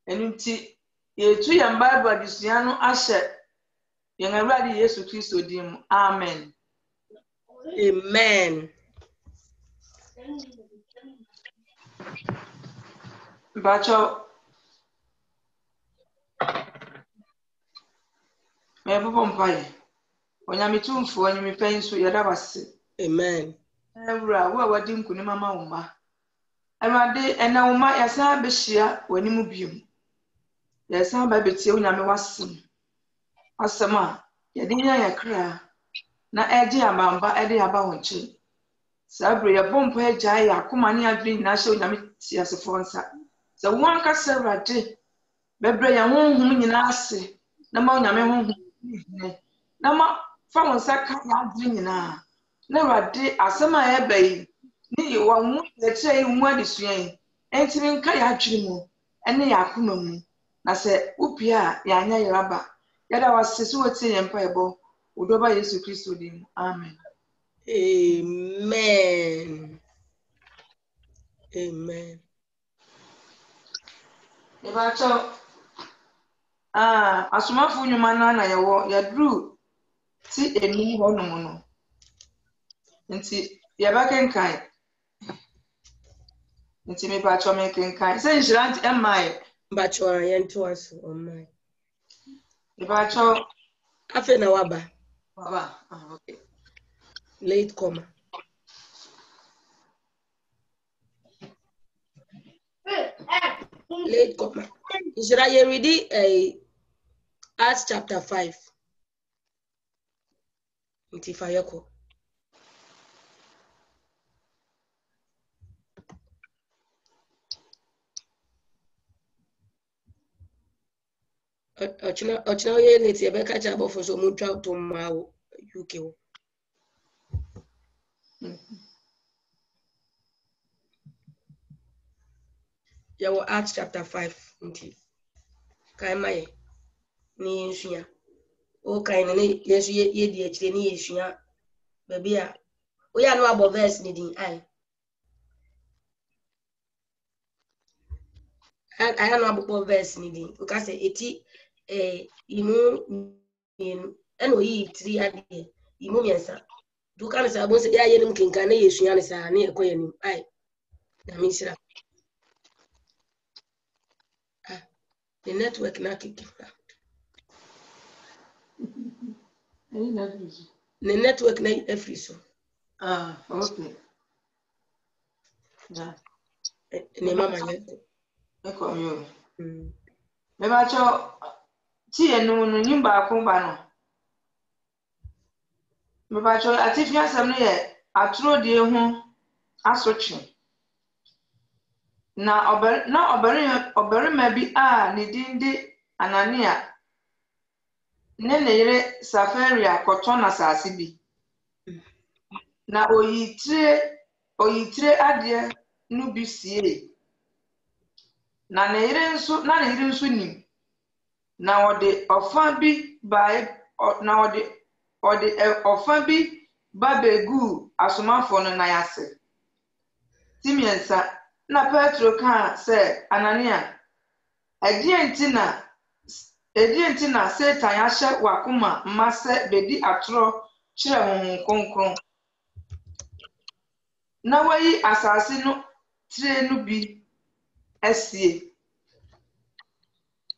Enunti yetu ya Bible adisua no ahye yen Awurade Yesu Kristo dim. Amen. Amen. Bacho me popo mpaye. Onyamitumfo anyimipen so yeda wase. Amen. Ewura wo awadi nkuni mama woma. Awurade ena woma yasa behia wani mu biom. Yasa ba betie onyame wasem. Asem a yede nya yakra na eje abamba ede aba wonche. Sabre ya bompo eja ya akoma ne adwin na hye onyame tiasefo nsa. Sa won ka Awurade bebre ya honhom nyina ase na ma onyame honhom na ma fa wonsa ka ya adwin nyina. Na Awurade asem a ebai ni wa mu leche mu adisua yi entimi nka ya adwin mu ene ya akoma mu na se upia ya anya yaba yada wasese wotie yempa ebo udoba Yesu Kristo dim. Amen. Amen. Amen. Ebacho asomafu nyuma na yewo yadru ti enu honum no. Nti yabakenkan. Nti me bacho me kenkan. Se nshirant emai Bacho yento aso omai. Ebacho Afe na waba. baba. Okay. Late comer. Late comer. Should I read Acts chapter 5? Ntifayoko. Ochina ye late ebe kacha abo for so muntra to ma UK. Yawo Acts chapter 5 nti. Kai mai ni nsua. O kai ne yesu ye di akire ni yesua. Baby a we ya no abo verse ni din ai. I don't know about verse ni din. Because eti imu eno yi 3 ade imu miensa. Du kan sa bon se ya yenim kinka na yesua ne sa na ekoyenim ai. Na misira. The network na kiki. The network na every so. Okay. Yeah. Ne mama ye. Eko yo. Me bacho ti enu no nyimba akomba no. Me bacho atifia asem no ye atro die ho asotwe. Na oberima bi a ne din de Anania ne yere Safaria koton asase bi. Na oyitire ade no bi sie. Na ne yere nso nim. Na ode ofa bi ba begu asomafo no na yase. Timiensa na Petro kan se Anania edienti na Satan yahye wakoma mmase bedi atro kire honhom konkron. Na wayi asase no tire no bi esie.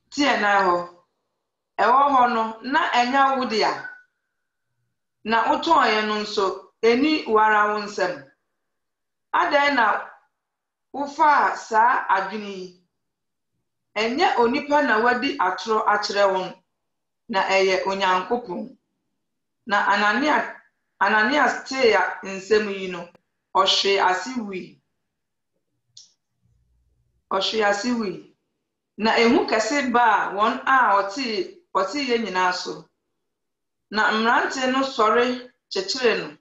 Tie na ho. Ewo ho no na enya wode a. Na uton ye no nso eni wara wonsem. Adan na ufa saa adwini. Enye onipa na wadi atro akire won. Na eye onyankopon. Na Ananias te ya nsem yi no. Ohwe asiwi. Na ehu kese ba won a oti ye nyina so. Na mrante no sori chechire no.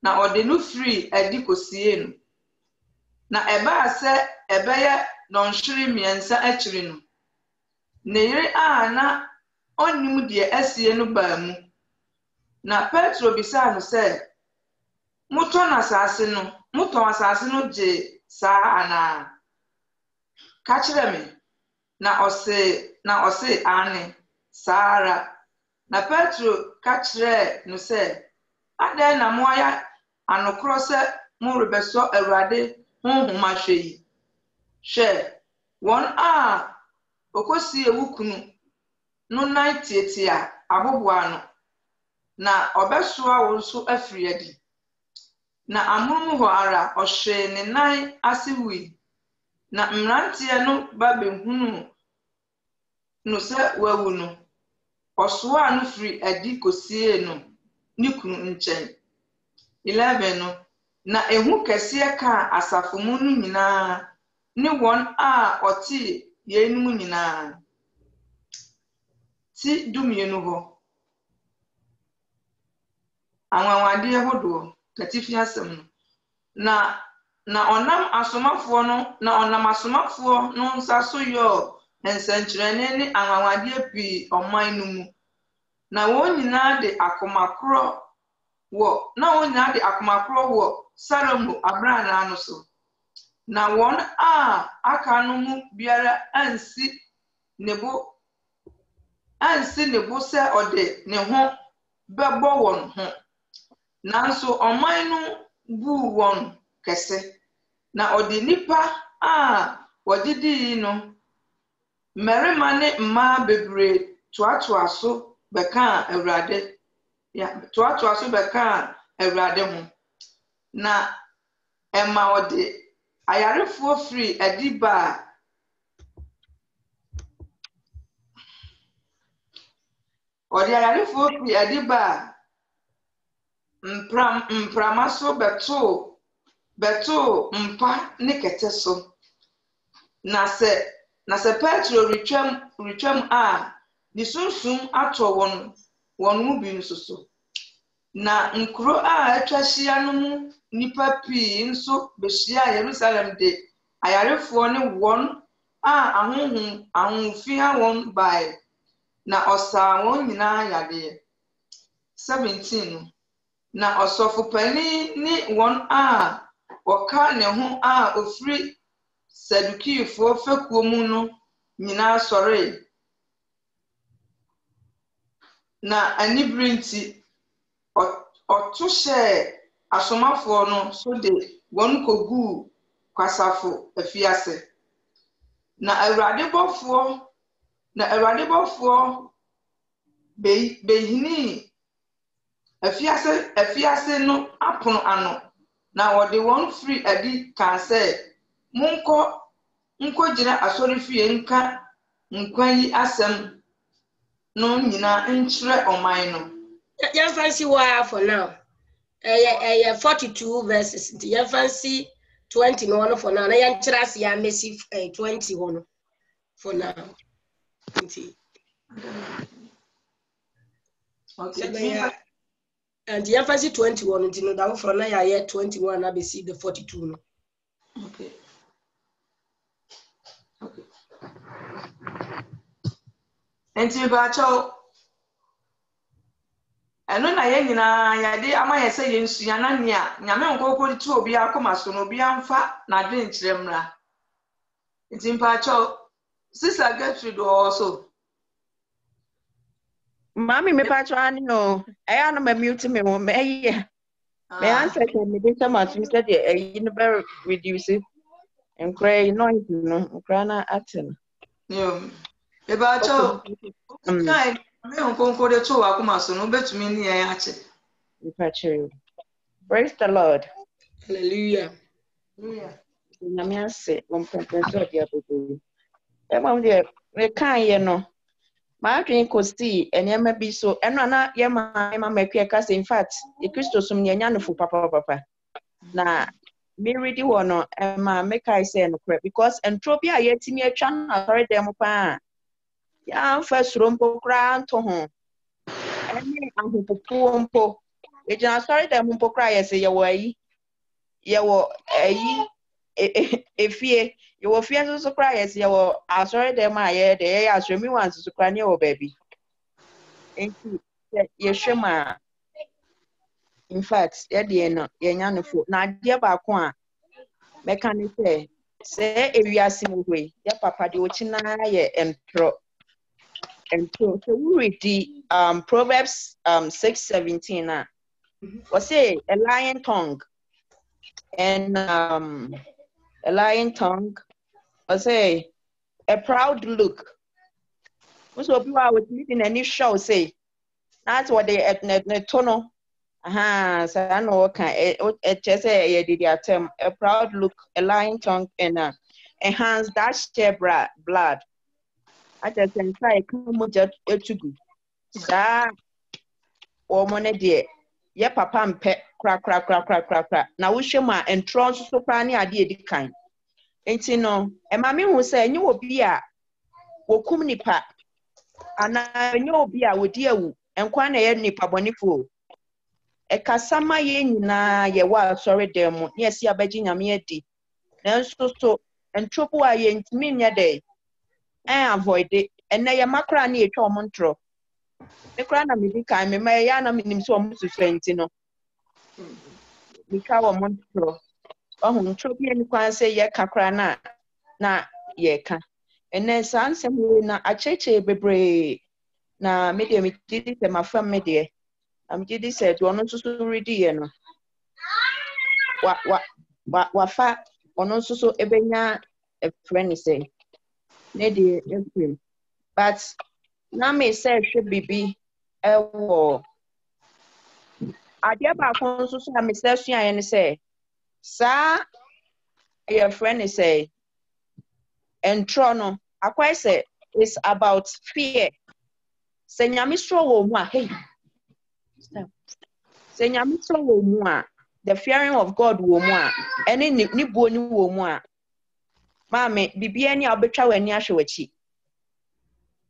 Na ode no free adi kosie no. Na eba ase ebeye nonhwere miensa akiri no. Ne yire a na onim de asie no ba mu. Na Petro bisa no se muton asase no je saa ana. Ka kire me na ɔse ane Sara na Petro ka kyerɛ no sɛ adɛn na moaya anokorɔ sɛ mo rebɛsɔ Awurade honhom ahwɛ yi hwɛ wɔn a okosi ewu kunu no nan tietia aboboa no na ɔbɛsoa wo nso afiri adi na amonom hɔ ara ɔhwee ne nan ase wui na mmeranteɛ no ba behunu no sɛ wawu no ɔsoaa no firi adi kosie no ne kunu nkyɛn 11 no na ehu kɛseɛ kaa asafo mu no nyinaa ne wɔn a ɔte yɛnum nyinaa ti dumienu hɔ anwanwadeɛ hodoɔ katifi asɛm no na ɔnam asomafoɔ no nsa so yɔɔ nsɛnkyerɛnne ne anwanwadeɛ pii ɔman no mu na wɔn nyinaa de akomakorɔ wɔ Salomo abrana no so na wɔn a aka no mu biara ansi ne bo sɛ ɔde ne ho bɛbɔ wɔn ho nanso ɔman no buu wɔn kɛse na ɔde nipa a wɔdidi no mmarima ne mmaa bebree toatoa so bɛkaa Awurade ho na ɛma ɔde ayarefoɔ firi adi baa mprama so bɛtoo mpa ne kɛtɛ so na sɛ Petro retwam a ne sunsum atɔ wɔn mu bi nso so na nkuro a atwa hyia no mu nipa pii nso behyia Yerusalem de ayarefoɔ ne wɔn a ahofia wɔn bae na ɔsaa wɔn nyinaa yadeɛ 17 no na ɔsɔfopanyin ne wɔn a wɔka ne ho a ofiri Sadukiifoɔ fekuo mu no nyinaa sɔree na anibere nti ɔto hyɛɛ asomafoɔ no so de wɔn koguu kwasafo afiase na Awurade bɔfoɔ behinii afiase no apono ano na wɔde wɔn firi adi kaa sɛ nkɔgyina asɔrefie nka nkwa yi asɛm no nyinaa nkyerɛ ɔman no. You fancy why for now? 42 verses. You fancy 21 for now. I trust you Messi 21 for now. Okay. And you fancy 21 until now for now. I 21. I see the 42. Okay. Until Bacho. Eno na ye nyina yade ama ye se ye nsua na nea nyame nkokori tu obi akoma so no obi amfa na dwen kyeremra ntimpa cho Sister Gertrude also Mami me pa cho ani no eya no me mute me mo me ye me answer me dey sama to said you no better reduce it and cray noise no cry na action yo e ba cho kai me nkokori tu akoma so no betumi ni ye ache praise the Lord. Hallelujah. Nyame ase on purpose of your baby. Emam de we kan ye no. Ma atwen kosti enyema bi so eno na ye ma makwe ka say in fact e Christo sum nyanya no fu papa na me ready wo no ma make I say no correct because entropy a yetimi atwa na sorry dem pa ya fa surompo kra nto ho ene ahopopo mpo e jina sorry dem mpo kra ye say ye wo ayi efie ye wo fie so kra ye say ye wo asori dem a ye de ye asori mi wan so kra ne wo baby enti ye hwema in fact ye de no ye nya no fo na de ba ko a meka ne say say ewiase mu hwe ya papa de ochina ye entro so we read the Proverbs 6:17 we say a lion tongue and a lion tongue we say a proud look. So people are with meeting any show say that's what they at tono. So I know it just say a term a proud look, a lion tongue, and a hands that share blood. I just can try come just to go. Sa or money dear. Ye papa and pet crack. Now we show my and trons so prani idea the kind. Ain't you know, and mammy who say you will be a wokumni pa. And I know be a would dear and quite a nipa boniful. E kasama ye nyina ye wa sorry dem yes ya bagi nyame adi nanso so entropo a ye ntimi nya dey avoid it and na ye makra na etwa omontro me kra na me di kan me ma ya na menim so omosusenti no me ka omontro ohun ntropo ye ni kwan say ye kakra na ye ka ene sansem na acheche bebre na me de me di se mafam me de I'm just said, "Do not so ready, no." What fat or not so ebenya a friend say, Lady April. But now may say should be a war. I dear back on so some mistake and say, Sir, your friend say, and Trono, I quite say it's about fear. Say, Yamistro, hey. The fearing of God wo mu a ene ni bo ni wo mu a maame bibia ni a obetwa wani ahwewachi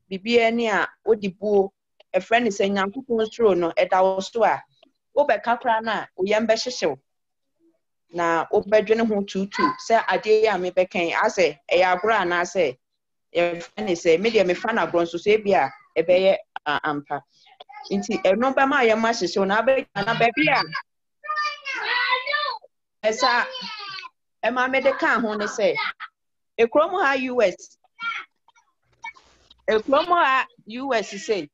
bibia ni a odibo a friend is nyankopon stro no eda wo so a obeka kra na oyembe hyehyew na obedwene ho tutu se ade ya me bekan ase eya agro na ase e friend say me de me fa na agro so so bia ebeye ampa inti eno ba ma yema hyehyew na be na bibia esa ema me de kan ho ne say ekromo ha US say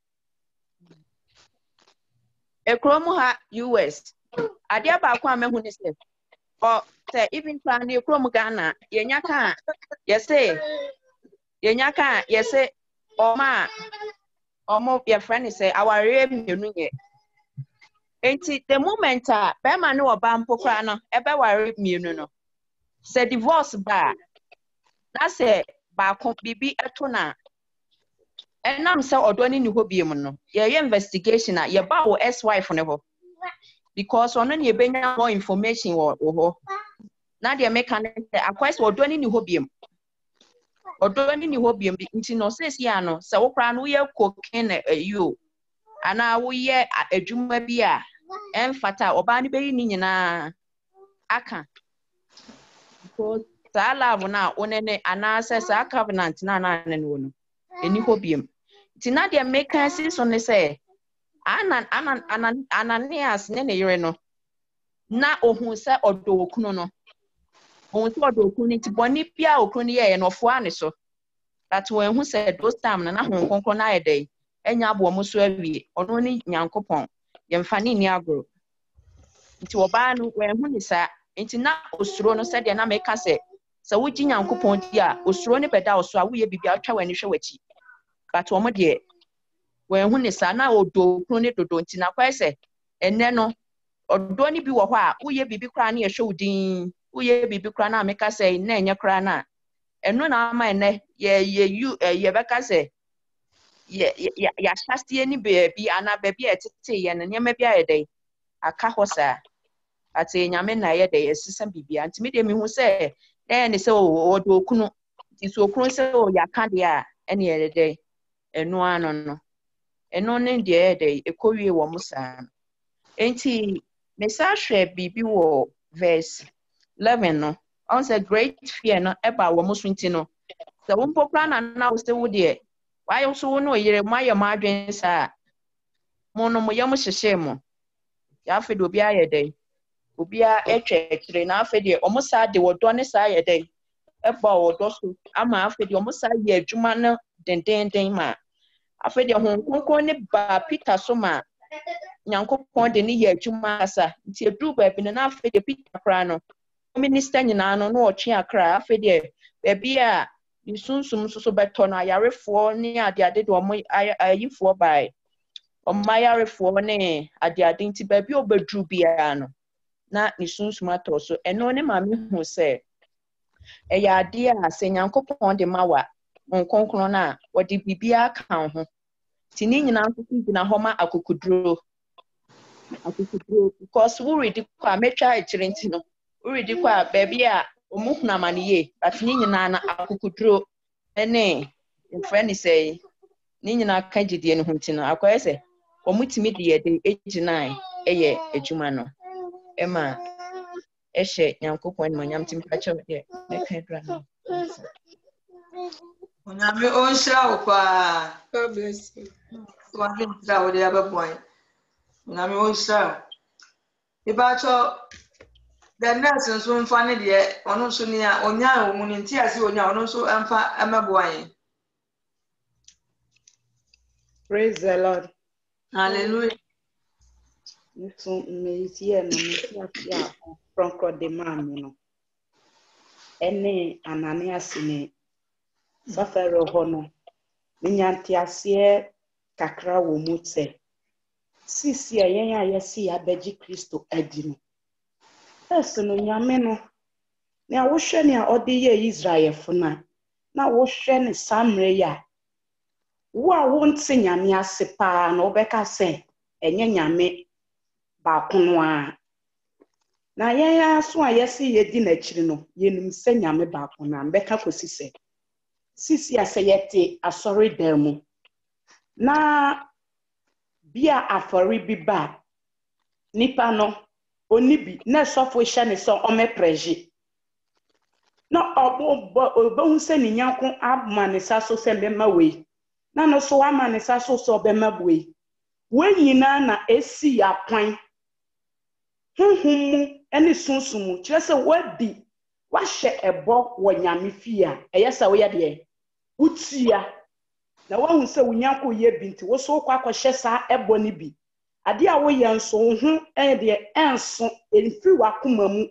ekromo ha US ade ba kwa me ho ne say o say even plan ekromo Ghana yenya kan ye say omo your friend say our mienu ye enti the moment be ma ne oba mpokra no ebe ware mienu no say divorce ba na say ba ko bibi eto na enam say odo ni ho biem no ye investigation na ye ba wo ex-wife ne ho because ono ne benya more information wo ho na de mechanic akwese odo ni ho biem bi nti no say ya no say wo kra no ye cocaine you ana wo ye adwuma bi a emfata oba ni beyi ni nyina aka because sa love na onene ana say sa covenant na ne no eni ho biem nti na de make sense on say Ananias ne yere no na ohun say odo okunu no ohun say odo okunu ti boni bia okunu ye no fo ane so that when who said those time na hon konkon na yedey enya abo mo so awie ono ni nyankopon ye mfani ni agro nti oba no when hu ni sa nti na osuro no said na make say wuji nyankopon di a osuro ne beda oso a wo ye bibia atwa wani hwe wachi but omo de when hu ni sa na odo okunu ne dodo nti na kwa say enne no odo ni bi wo ho a wo ye bibi kra na ye hwe udin wo ye bibi kra na make say na enye kra na eno na ama ene ye beka say ya shastie ni bebi ana bebi etete ye ne nyema bia yedey aka hosa ate nyame na yedey esisam bibia anti me de me hu say ne say odo okunu ti so okunu say o ya ka de a ene yedey eno ano no eno ne de yedey ekowie wo musa enti me sa hwe bibi wo verse 11 no on say great fear no eba wo musunti no the one poplar na wo say wo de why so no yere my madwen sa mono mo yam hyehye mo ya fe de obi ayedey obi a etwetire na afa de omo sa de wodo ne sa ayedey eba odoso ama afedi omusa ye adwuma no dendenden ma afedi honkonkon ne ba Peter so ma nyankopon de ne ye adwuma asa nti edu ba bi na afedi Peter kra no minister nyina no no otwe akra afedi ba bia nsunsum so beto na yarefo ne ade de omo ayifo bai omayarefo ne ade nti ba bi obedru bia no na nsunsum ato so eno ne ma me hu se eya ade a se nyankopon de mawa nkonkron na wodi bibia kan ho ti ni nyina nso gina ho ma akukuduro because we read kwa metwa echirinti no we read kwa baby a omuhuna maniye but ni nyina na akukuduro ene friend say ni nyina ka gidie no hunti no akoye se omutimi de ye de ejinai eye ejuma no ema ehye nyankopon ni manyam tim ka chewe de na ka dra no Onyame onshira wo pa. God bless you. So I think that would have a point. Onyame onshira. Ibacho the nurse nso mfa ne de ono nso ne a onya wo mu ne nti ase onya ono nso amfa amaboan. Praise the Lord. Hallelujah. So me tie no me tia from the man no. Ene Ananias ne safaro hono. Minyanti ase kakra wo mu tse. Sisi yen ya yesi abeji Kristo adi no. Eso no nyame no. Ne awohwe ne a ode ye Israel funa. Na wohwe ne samre ya. Wo a wonte nyame ase pa na obeka se enye nyame ba kono a. Na yen ya so a yesi yedi na chiri no yenum se nyame ba kono ambeka kosi se. Sisi ase yete asori demu. Na bia afori bi ba nipa no onibi na sofo hye ne so omepreje na obo se ni nyanko amanisa so se bema we na no so amanisa so bema we nyina na esi akwan huhumu ene sunsumu kire se wadi wahye ebo wo nyame fia eyesa wo ye de utia na wahu se wunyanko ye binti wo so kwa akohye sa ebo ni bi ade a wo ye nso hu de enso enfi wakoma mu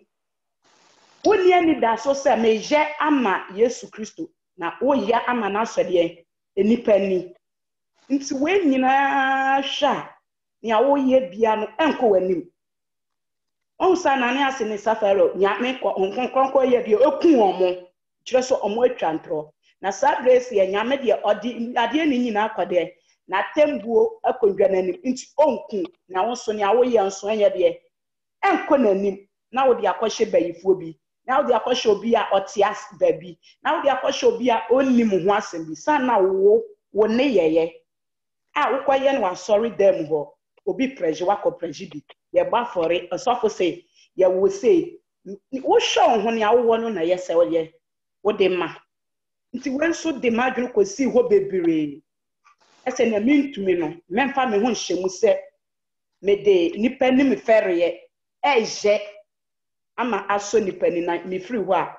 woni ani da so se meje ama Yesu Kristo na wo ya ama na asode enipa ni nti we nyina hwa ni a wo ye bia no enko wanim onsa na ne ase ne safaro nyame konkonko ye bia eku omo kire so omo atwa ntro na sabresi ya nyame de ade ni nyina akode na tembuo akondwa nanim nti onku na wonso ne awoye nso anya de enko nanim na wo de akohye bayifuo bi na wo de akohye obi a otias babi na wo de akohye obi a onnim ho asem bi sana wo ne yeye a wo kwaye no asori dem ho obi preje wako preje bi ye ba fore osofo say ye wo say wo hwe ho ne awo no na yese wo ye wo de ma nti wenso de madwene kosi ho bebere ese na mintumi no memfa me ho nhyemu se me de nipa ni me fereye eje ama aso nipa ni na me free ho a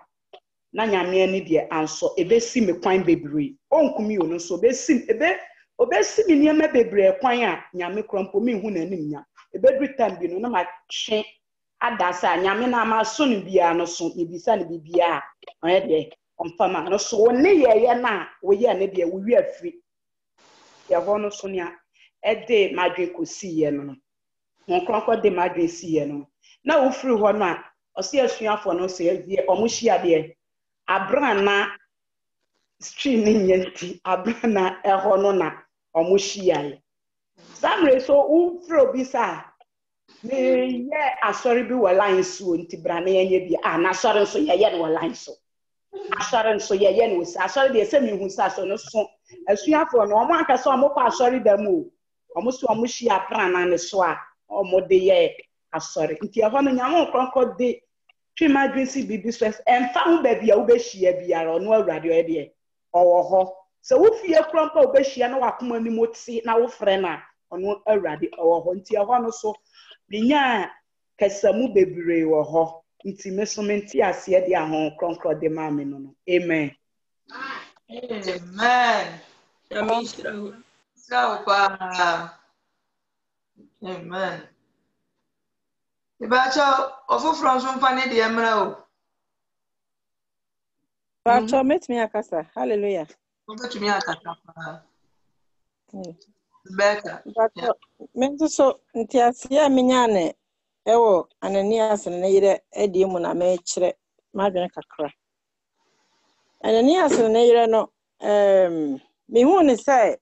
na nyame ani de anso ebesi me kwan bebere onkumi ono so obesi me niam bebere kwan a nyame krompo me hu na anim nya ebedru tambi no na ma twe adasa nyame na ma so no bia no so ebisa ne bibia oye de onfama no so ne ye na wo ye ne de wo wi afri ya hono so ne ede madwe kosi ye no no kronko de madwe si ye no na wo firi ho no a ose asuafo no se ye omuhia de abrana stream ni nyenti abrana eho no na omuhia ye samre so wo firi obi sa me ye asori bi wo line so nti brana ye bi na asori so ye no line so asori so ye no si asori de se mi hu sa so no so asuafo no omo aka so omo kwa asori da mu omo so omo hia brana ne so a omo de ye asori nti e ho no nyamo kronko de twima dwesi bibi stress emfa hu ba bia wo be hia biara ono awurade o de owo ho se wo fie kronko wo be hia na wakoma ni moti na wo frɛ na ono awurade owo ho nti e ho no so binya kasamu bebere wo ho nti me so menti ase de ahon kronkro de ma me no amen. Amen. Amen. Amen. Ibacho ofufro nso mfa ne de emra o. Bacho met me akasa. Hallelujah. Obetumi akasa. Better. Bacho men so ntiasia menyane ewo Ananias ne yire edi mu na me kire madwene kakra. Ananias ne yire no me hu ne say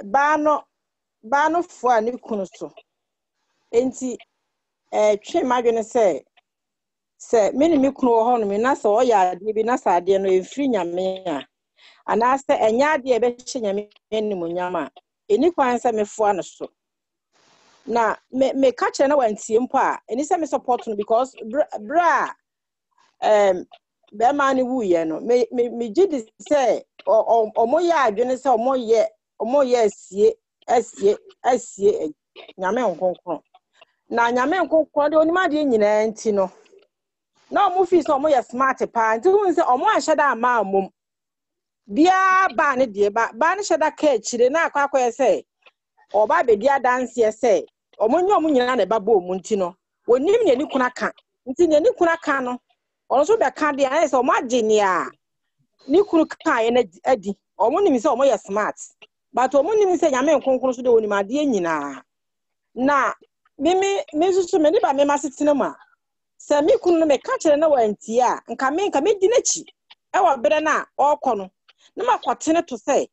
ba no fo a ne kunu so. Enti twe madwene say meni me kunu ho no me na so oya ade bi na sa ade no efiri nyame a ana se enya ade e be hye nyame ni munyama eni kwan se me fo ano so na me ka kire na wantie mpo a eni se me support no because bra be ma ni wuye no me gidi se omo ya adwene se omo ye asie nyame nkonkron na nyame nkonkron de onima de nyina nti no na omo fi so omo ye smart pa nti hu se omo aheda ama amom bia ba ne de ba ne heda ka chire na akwa se oba be dia dance se omo nyina na ba bo mu nti no wonim ne ni kuna ka nti ne ni kuna ka no ono so be ka de an se omo agene a ni kunu ka ye na adi omo nim se omo ye smart but omo nim se nyame nkonkron so de wonim ade nyina na me susu me ni ba me masetena mu a se me kunu no me ka kire na wanti a nka me di nachi e wa bere na okono na makotene to say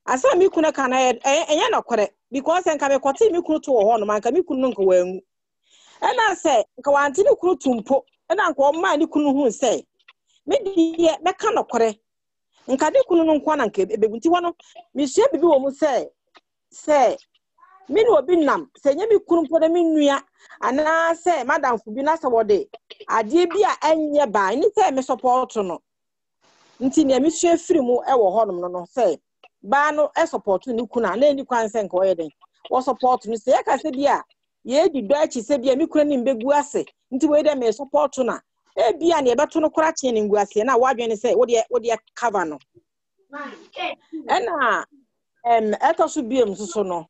asa me kunu ka na enya na kore because nka me kote me kunu to ho no man ka me kunu nka wangu e na say nka wanti ni kunu tumpo e na nka o ma ni kunu hu say me di me ka na kore nka de kunu no nko na nka ebegunti wono me hia bibi wo mu say me no obi nam se nya me kunu po da me nua ana se madam fu bi na se wode ade bi a enye ba ni se me support no nti ne me hwe firi mu e wo honom no se ba no e support ni kuna na ni kwan se nka o yeden wo support ni se ka se bi a ye di do achi se bi a me kuna ni mbegu ase nti we de me support na e bi a ne beto no kora che ni ngu ase na wadwene se wo de cover no ena etoso biem so no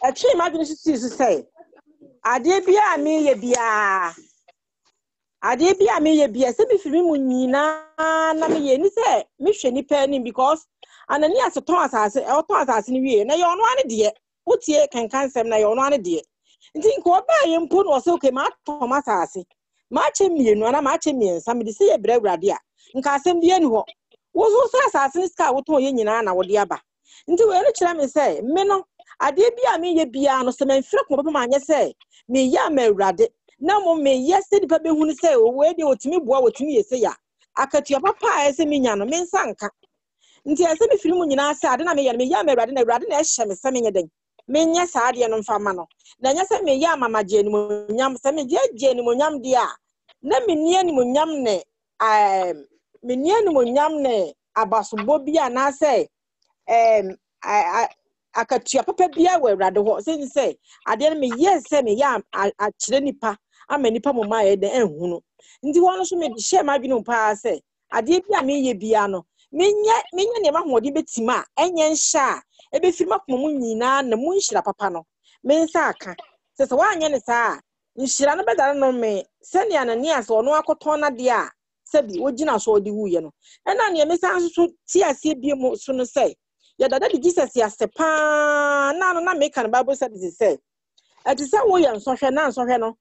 achi imagine si say ade bia a me ye bia se bi firi mu nyina na me ye ni se me hwe ni pa ni because Ananias ton asase ni wie na ye ono ane de wotie kankan sem na ye ono ane de nti nko ba ye mpo no se okay ma ton asase ma che mienu na ma che miensa me de se ye brawurade a nka asem bia ni ho wo so asase ni ska wo ton ye nyina na wo de aba nti we no kira me se me no ade bia me ye bia no se me mfira ko baba ma anye se me ya ma awurade na mo me yesi di pa be hunu se o we de otimi boa otimi yesi ya akatua papa a ese me nya no me nsa nka nti ese me firi mu nyina se ade na me ya me awurade na ehye me se me nye den me nya sa ade no mfa ma no na nya se me ya mama je ni mo nyam se me je ni mo nyam de a na me nie ni mo nyam ne me nie ni mo nyam ne abasobo bi a na se akatua papa bia wa awurade ho se ade na me yes se me ya a kire nipa ama nipa mo ma ye de ehunu ndi wono so me hye ma dwene pa se ade bia me ye bia no menya ne ma hode betima enye nhya e be firi makoma mu nyina na mu nhira papa no me nsa aka se wanye ne saa nhira no bedare no me se ne Ananias ono akoton na de a se bi ogina so odi wuye no na ne me san so ti ase bia mu so no se ya dada di Jesus ya sepa na me kan Bible said this say ati se wo ye nsohwe na nsohwe no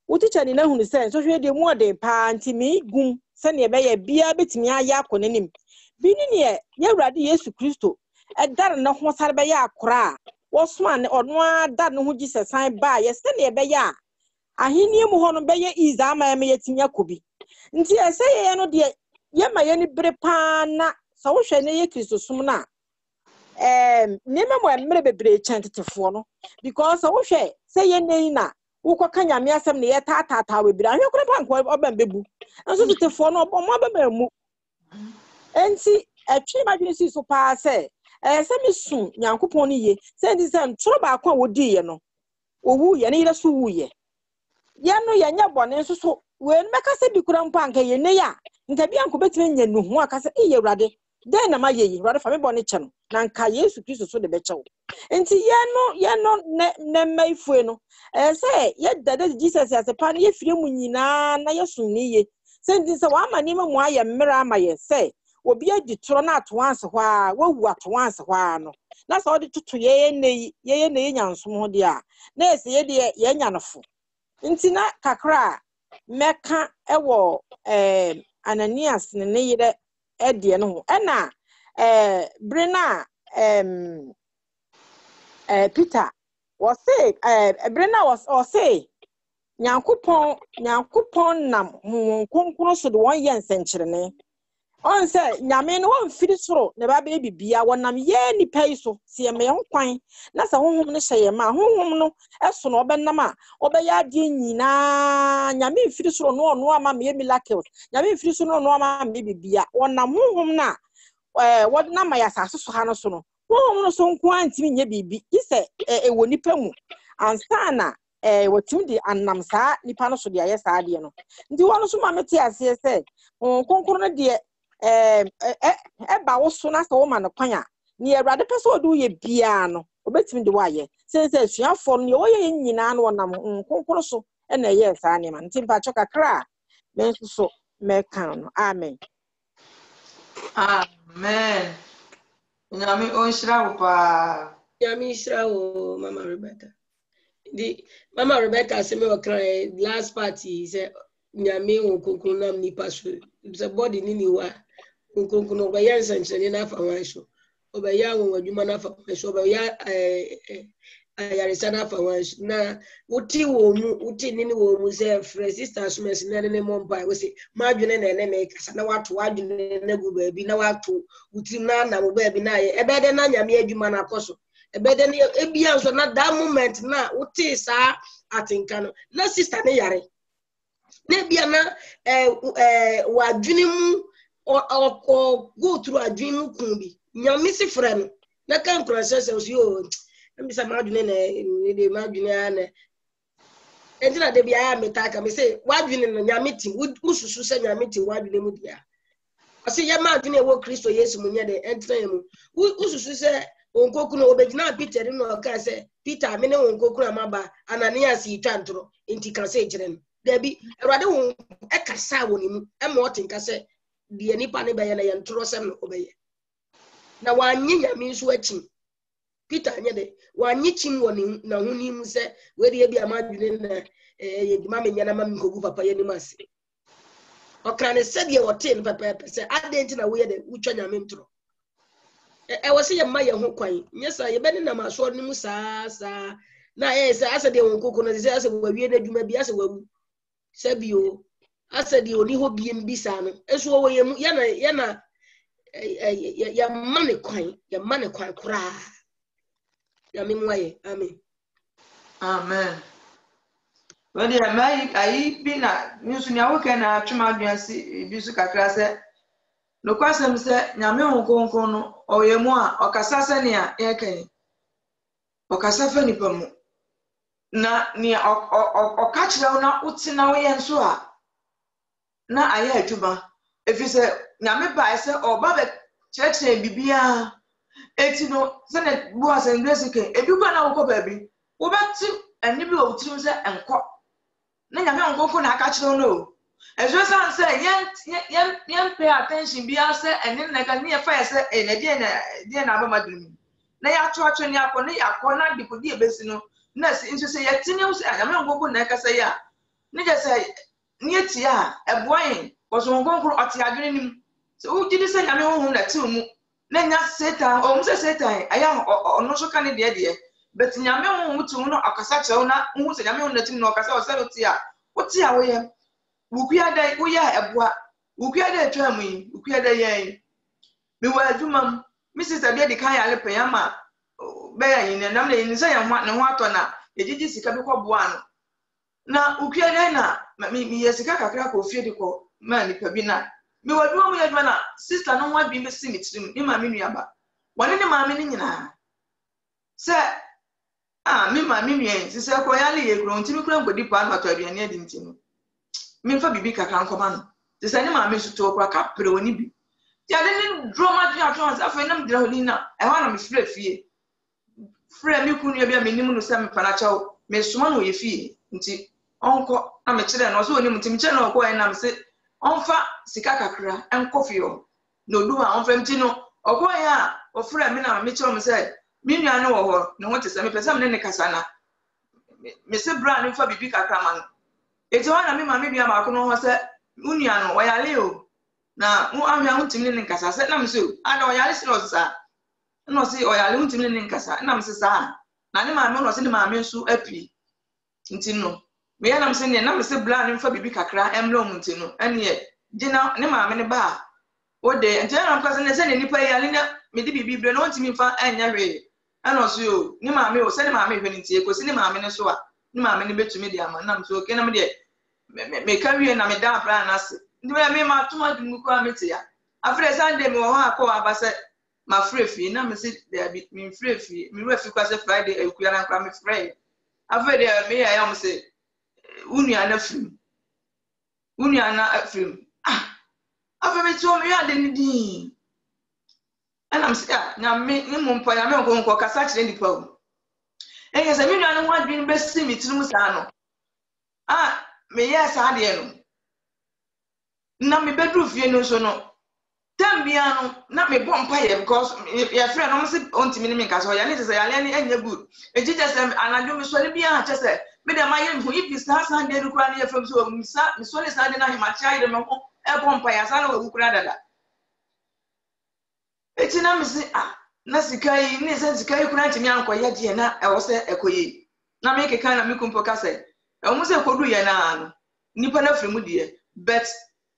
wo teacher ni na hunu se nsohwe de mu ode pa nti me gum se ne be ya bia betimi aya akonanim bi ni ne ya Awurade Yesu Kristo e dar na ho sare be ya akora wo so an ono ada no ho Jesus san ba ye se ne be ya ahini mu ho no be ya iza ma me yetimi akobi nti ese ye no de ye ma ye ni bere pa na so wo hwe ne ye Kristo sum na neme mo emre bebre chantetefo no because wo hwe se ye nei na wo koka nyame asem ne ye taatata we bira ahwe kora panko oban bebu enso tetefo no omo ababa mu enti atwe madwene si so pa se se mesu nyankopon ne ye se ndi se ntoro ba kwa wodi ye no owu ye ne yire so wu ye no yenya bone nso so we meka se bi kura mpo anka ye ne ya nka bi anko betime nya no hu aka se ye Awurade den na ma ye Awurade fa me bone che no na nka Yesu Kristo so de be chew enti ye no ne maifue no say ye dada Jesus as a pan ye fire mu nyina na ye sun ni ye senti se wa amane mu aye mmera amaye say obi adi toro na ato anse ho a wawu ato anse ho a no na so de tutu ye ne nyansom ho de a na ese ye de ye nyanofo nti na kakra meka ewo Ananias ne yire ede no ho na Brena Peter was say Brena was say Nyankopon nam konkoro so de won ye nsenkyerene on say nyame no won firi soro ne ba be bibia wonam ye ni pai so se me nkwan na sa honhom ne hye ma honhom no eso no obenam a obaya de nyina nyame firi soro no ono ama me miracles nyame firi soro no ama me bibia wonam honhom na wodna ma ya saso so ha no so no honhom no so nkwan ntimi nye bibi ise ewo nipa mu ansa na watim di annam saa nipa no so de aye saa de no ndi wono so ma meti ase se konkoro no de eba wo so na sa wo ma no kwan a ni Awurade pese odu ye bia no obetim de wa ye sense asuafo no ye wo ye nyina no wonam konkoro so na ye saa ne ma ntimpa chokakra men so me kan no amen Amen. Nyame onhyira wo pa. Nyame nhyira wo Mama Rebecca. Mama Rebecca say me okra last party say nyame onkonkon nam nipa so the body ni wa onkonkon no ba yan sanchene na fa wan so obaya won adwuma na fa wan so obaya ayaresa na fa wan so na wuti wo mu wuti ni wo mu say sister so mes na ne mo mpa we say madwene na ene me kasa na wato adwene na gu ba bi na wato wuti na na mo ba bi na ye ebede na nyame adwuma na koso ebede na ebia so na that moment na wuti sa atinka no na sister ne yare na bia na wadwene mu o go through adwene mu kun bi nyame si frɛ no na kan kurase se o mi sa madwene na de madwene ana entina de bia ya metaka me say wadwene no nyame ti ususu se nyame ti wadwene mu dia o se ya madwene wo Kristo Yesu mu nye de entina mu ususu se onkoku no obegina Peter no ka se Peter me ne onkoku amaba Ananias yitantro enti ka se kire no Debi Awurade won ekasa woni mu e mo tinka se de nipa ne beye na ye ntoro sem no obeye na wanyi nyame nso achi Peter anya de wanyi chim woni na huni mu se we de bia madwene na ye di ma me nyana ma me kogu papa ye ni mase okra ne se de wote ne papa se adenti na we ye de utwa nyame ntoro wose ye ma ye ho kwan nyesa ye bene na maso ne mu saa na se ase de won kokko no se ase wawie na dwuma bi ase wawu sabio ase de oni ho biem bi sa no eso wo ye mu yana ya mane kwan kura ya me mu aye amen Amen. Wadi mai ayi bi na nsu nya wo ke na atwema adwansi bi su kakra se no kwasem se nyame honkonkon no oyemu a okasa se ne a ye kan okasa fa nipa mu na ni oka kire na utina wo ye nso a na aye adwuma efi se nyame ba se oba be cheche bibia eti no se ne bu asendresi ke eduba na wo ko ba bi wo beti ani bi wo tirim se enko na nyame honkonkon na aka kire no ezo san say yen pay attention bi ase ene na ka ne fa say ene die na ba madrum na ya to atwe ne akọ ne yakọ na dipodi ebesi no na nso say yetine say nyame honkonkon na ka say ya ne je say ne eti a eboyin boso honkonkon oti adwene nim so u gidi say nyame honhom na ti mu na nya Satan o mu say Satan aya ono so ka ne de but nyame honhom ti mu no akasa kyew na hu say nyame honhom na ti no akasa o say oti a wo ye wukuada uya ebua wukuada etwamu yi wukuada yen mi wa adwuma mi sister bi de kan ya le pen ama be ya yin na me yin say ya ne ho ato na ejiji sika bi ko boa no na wukuada na mi yesika kakra ko fie de ko ma ni pa bi na mi wa adwuma mu ya adwuma na sister no ho bi me si mi tirim mi ma me nuaba wone ne ma me ni nyina se me ma me nuen sisi akọ ya le ye kro ntimi kro ngodi pa na to aduane adi ntimi me fa bibi kakra nkoma no sisi ne ma me so to kra ka pre oni bi ya de ni drama bi atwa sa fa nam dira holi na e wa na me frɛ fie frɛ me kunu ya bi me nim no se me pana chawo me soma no ye fie nti onko na me kire no so oni mtimi kire no ko e na me se onfa sika kakra enko fie o no do a onfa mti no okọ ya ofrɛ me na me kire me se me nua no wo ho ne ho te se me pese me ne kasa na me se bra ne fa bibi kakra man eti wa na me ma me bia ma ko no ho se unua no wo ya le o na mu ahia ho timi ne nkasa se na me se ana wo ya le se no sa no se o ya le ho timi ne nkasa na me se sa na ne ma me no se ne ma me nso api nti no me ya na me se ne na me se bra ne fa bibi kakra emle o nti no ene ye gina ne ma me ne ba o de nti na me se ne nipa ya le na me di bibi bre no ntimi fa anya hwe ana so yo ni ma me o se ne ma me hwe nti e ko se ne ma me ne so a ni ma me ne betumi de ama na me so ke na me de me ka wie na me da bra na se ndi me ma tuma dum ko amete ya afre Sunday me wo ha ko abase ma frɛ fie na me se de bi me frɛ fie me ru afi kwase Friday ekuya na nkra me frɛ afre de me ya mo se unua na film afre me to me ya de ni din ana me se na me ni mo mpa ya me nko kasa kire ndipa o enye se me nua no ho adwin be si me tirim sa no me ya sa de no na me bedru fie no so no tambia no na me bompa ye because your friend no say ontimi ni me nka so ya ni say ya le ni enya good ejije say anadwo me so le bia che say me dem aye hu if is na Sunday no kura ni ye from so me so le Sunday na hima cha ire me ho e bompa ya sa na we kura dada eti na me say na sikai ni say sikai kura ntimi ankoye de na e wo say ekoye na me keka na me kumpo ka say e wo say kodu ye na no nipa na fremu de but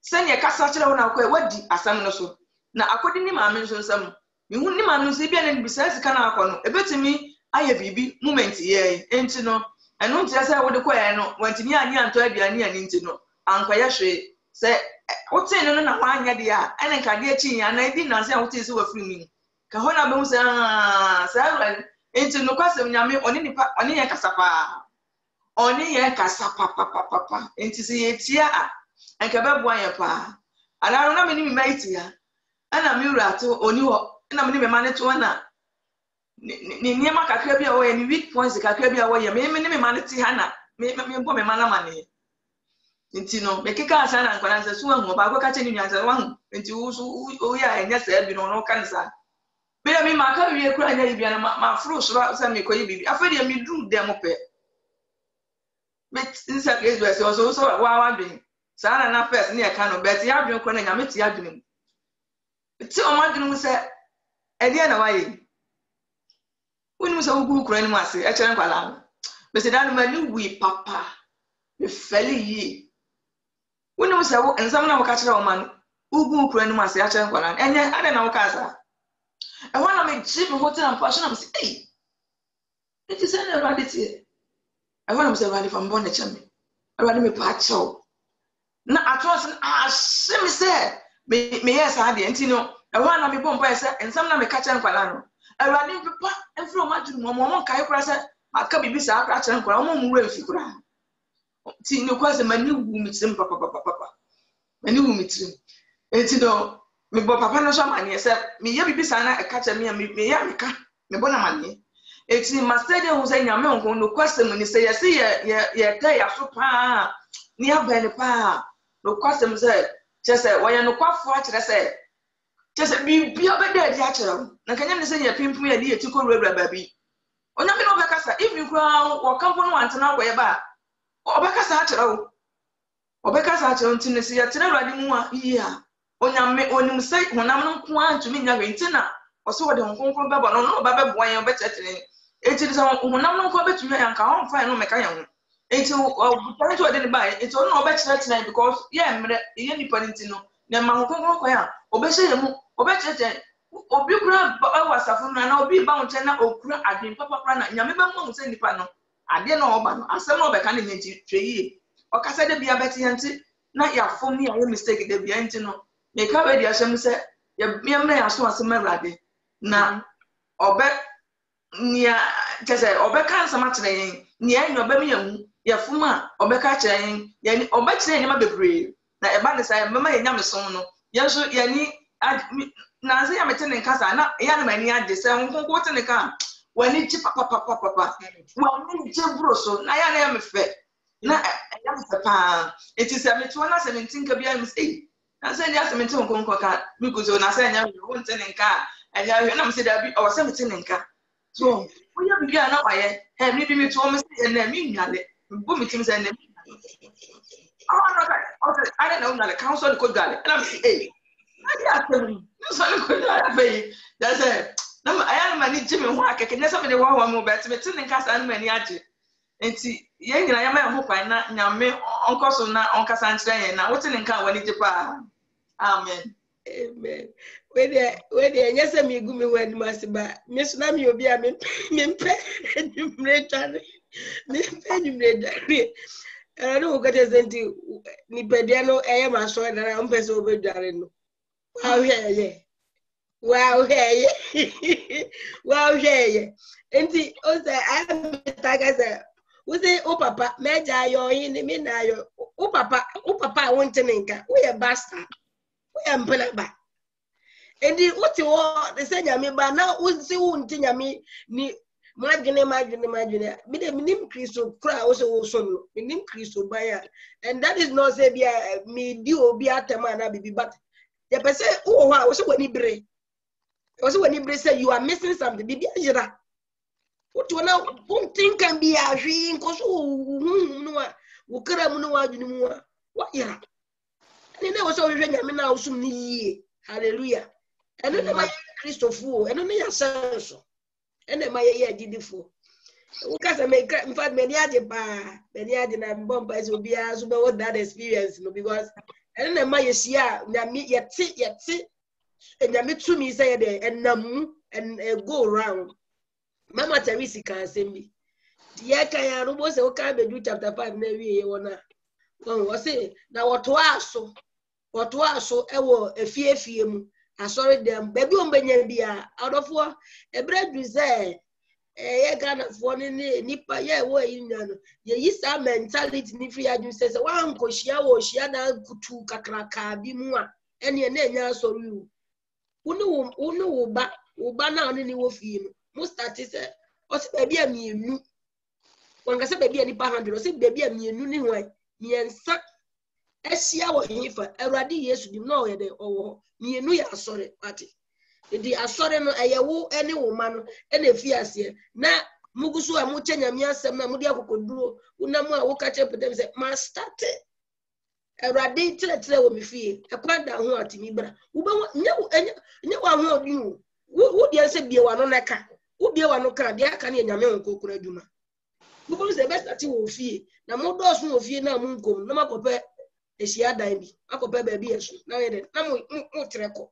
senya kasa kire wona akwa wadi asam no so na akodi ni maame nso nsam me hu ni maame nso bia na bisa sika na akọ no ebetimi aye bibi moment ye enti no eno ntira se wode koye no wantimi ani anto aduani ani enti no ankwaya hwe se wote no na wanya de a ene nkade achi ya na edi na se wote se wafiri mi ka ho na be hu se sa enti no kwasem nyame oni nipa oni ye kasa pa enti se ye tia enka bebo anya pa ana na me ni maiti ya ana mi urato oni ho na me ni me mane to na ni niema kakra bia wo ye ni weak points kakra bia wo ye me ni me mane ti ha na me bo me mana mane nti no me keka asa na nkwana nsa so hu ba ko ka che ni nyansa wa hu nti wo so o ya enya sa bi no no kan sa be me ma ka wie kura nya bia na ma fro so sa me koyi bibi afedi me dru dem pe me nsa ke zo so wa bin sana na first ni e ka no bet ya dwen ko na nyame ti ya dwen ti o ma dwen mu se e de na waye wonu se wugu kura ni mu ase e chere nkwala no be se dan ma ni wi papa be feli yi wonu se wo ensam na wo ka chere o ma no wugu kura ni mu ase e chere nkwala enye ade na wo ka sa e wana me ji me hotel and passion am se it is an reality e wana me se reality from born e chame reality me pa chawo na atwas ashim se me yes ade enti no e wa na me bompa se ensam na me ka chere nkwala no awade pepa enfro ma duru mo kai kura se aka bibi sa aka chere nkwala mo mu wura fi kura ti no kwa se mani wu mitrim papa mani wu mitrim enti no me bo papa no so mani se me ye bibi sa na ka chere me ya me ka me bo na mani enti mastede hu se nyame onko no kwa se mani se ye ka ya so pa ni abene pa no kwasem se chese waya no kwafo a kire se chese bibia obeda di a kire na kanya ne se ya pimpum ya di etiko ruwura babi onyame no bekasa even kura wo kampo no antena wo ye ba obekasa a kire wo obekasa a kire ntine se ya kire ruade mu a iya onyame onim se honam no nko antumi nya wentina oso wo de honkonkon beba no ba bebo yan obetetene etiri se honam no nko betumi ya nka ho mfa no meka yan ho enti o to de ne ba enti o no obekire tena because ye mre ye nipa ntino na ma honkonkon ko ya obehye mu obekire obi kura wasafo na obi ba won na okura adwen papa kura na nyame ba mu se nipa no ade na oba no asem na obeka na nti tweyie o kasa de bia beti nti na ya fom ya mistake de bia nti no me ka we dia hyem se ya mre ya so asem awrade na obe nia just say obeka nsama kyerɛ yɛn nea ɛnyɛ ɔbɛm yɛn yɛfom a ɔbɛka kyerɛ yɛn yɛn ɔbɛkyerɛ yɛn ma bebree na ɛba ne saa mɛma yɛn nyamesom no yɛn so yɛni na sɛ yɛmete ne nkasa na yɛn ma ani agye sɛ nkonko te ne ka wani gye papapapapa wani gye buro so na yɛn na yɛ mefɛ na ɛyɛ mefɛ paa eti sɛ mete wɔn asɛ mete nka biara mese na sɛ ndi asɛ mete nkonko ka mikuzo na sɛ nyɛ wɔn te ne nka ɛnyɛ na mese dabi ɔwɔ sɛ mete ne nka so we have begun now. I have maybe me to almost and then me, boom, teams and them. I don't know, the council could get it. And I'm saying, hey, I could that's it. No, I am a Jimmy Wack. I can never be the one more better, but in cast and many ages. And see, young, I am a hope I now me Uncle so now Uncle Sansa and now what's in car when it's a amen. Amen. When they yes, me go me when master ba Miss Nami obi a me mpe numerator me mpe numerator I don't get a senti ni pediano e ma so na am pese obedware no wow here wow here enti o say I am taga say we say o papa meja yo yin me na yo o papa won tenenka we a bastard we am penaba. And the what you want, they say, Yami, but now we see won't Yami, ni imagine. Me the minim Christo cry also, minim Christo buyer. And that is not say, me do be at a man, but the person, oh, I was when he break. Also, when he break, say you are missing something, be a what you now won't think can be a dream, because who could have no what ya? And then was already Yami now soon. Hallelujah. And then my Christopher, and then my sense, and then my year did for. Because I make, in fact, many other and bumpers will be as well that experience, because and then my year, yet sit, and I met to me say there, and go around. Mama Teresa can send me. The Yakaya was okay, but do chapter 5, maybe one was it. Now, what was so, a fear. I sorry them, baby on Benyabia, out of war, a bread reserve, a gun of one in Nipa, yeah, way in ye some mentality, Nifria, you says, one coshia or Shiana Kutu Kakraka, Bimua, and your name, so you. Uno, Ubana, and any of him. Most artists, what's baby a me, one can say baby any 100, or say baby a me, way, me and suck. Esia wo hifa awrade Yesu dim na oyede owo mienu ya asore ati di asore no eyewo ene wo ma no ene fi ase na mugusu a mu chenya mi asem na mu di akokoduro unamu a wo ka chepedem se ma start awrade tire wo mi fie ekwada ho ati mi bra wo be nye wa ho odi wo di ase bie wa no neka wo bie wa no ka di aka na nyame nkokoro aduma wo se be start wo fie na mo do so wo fie na mu nkom na makope Esia daibi, ako baby yesu. Now na mo treko.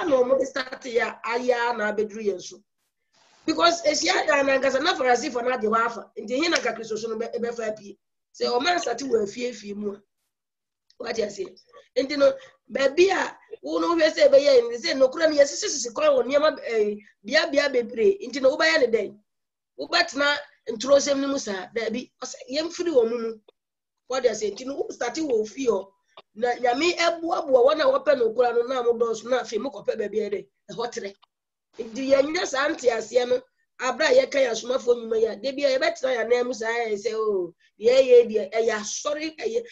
No mo start ya aya na bedru yesu. Because esia da na ngasa na farasi for na de wafa. Nti hin na ka Kristo so no be fa pie. Say o man start wo afie mu. What you say? Nti no baby a wo no hwe say be ye ni say no kura ni yesisi kwa wo niam bia bebre. Nti no wo ba ya ne den. Wo batna ntrosem ni musa baby. O say yem firi wo mu. What they say, you starting will feel. Yami Ebuabua, one hour pen or Kurano now does not feel more baby a hot ray. If the youngest auntie as Yano, Abra Yaka Smart for me, they be a better name. I say, oh, yeah, sorry, I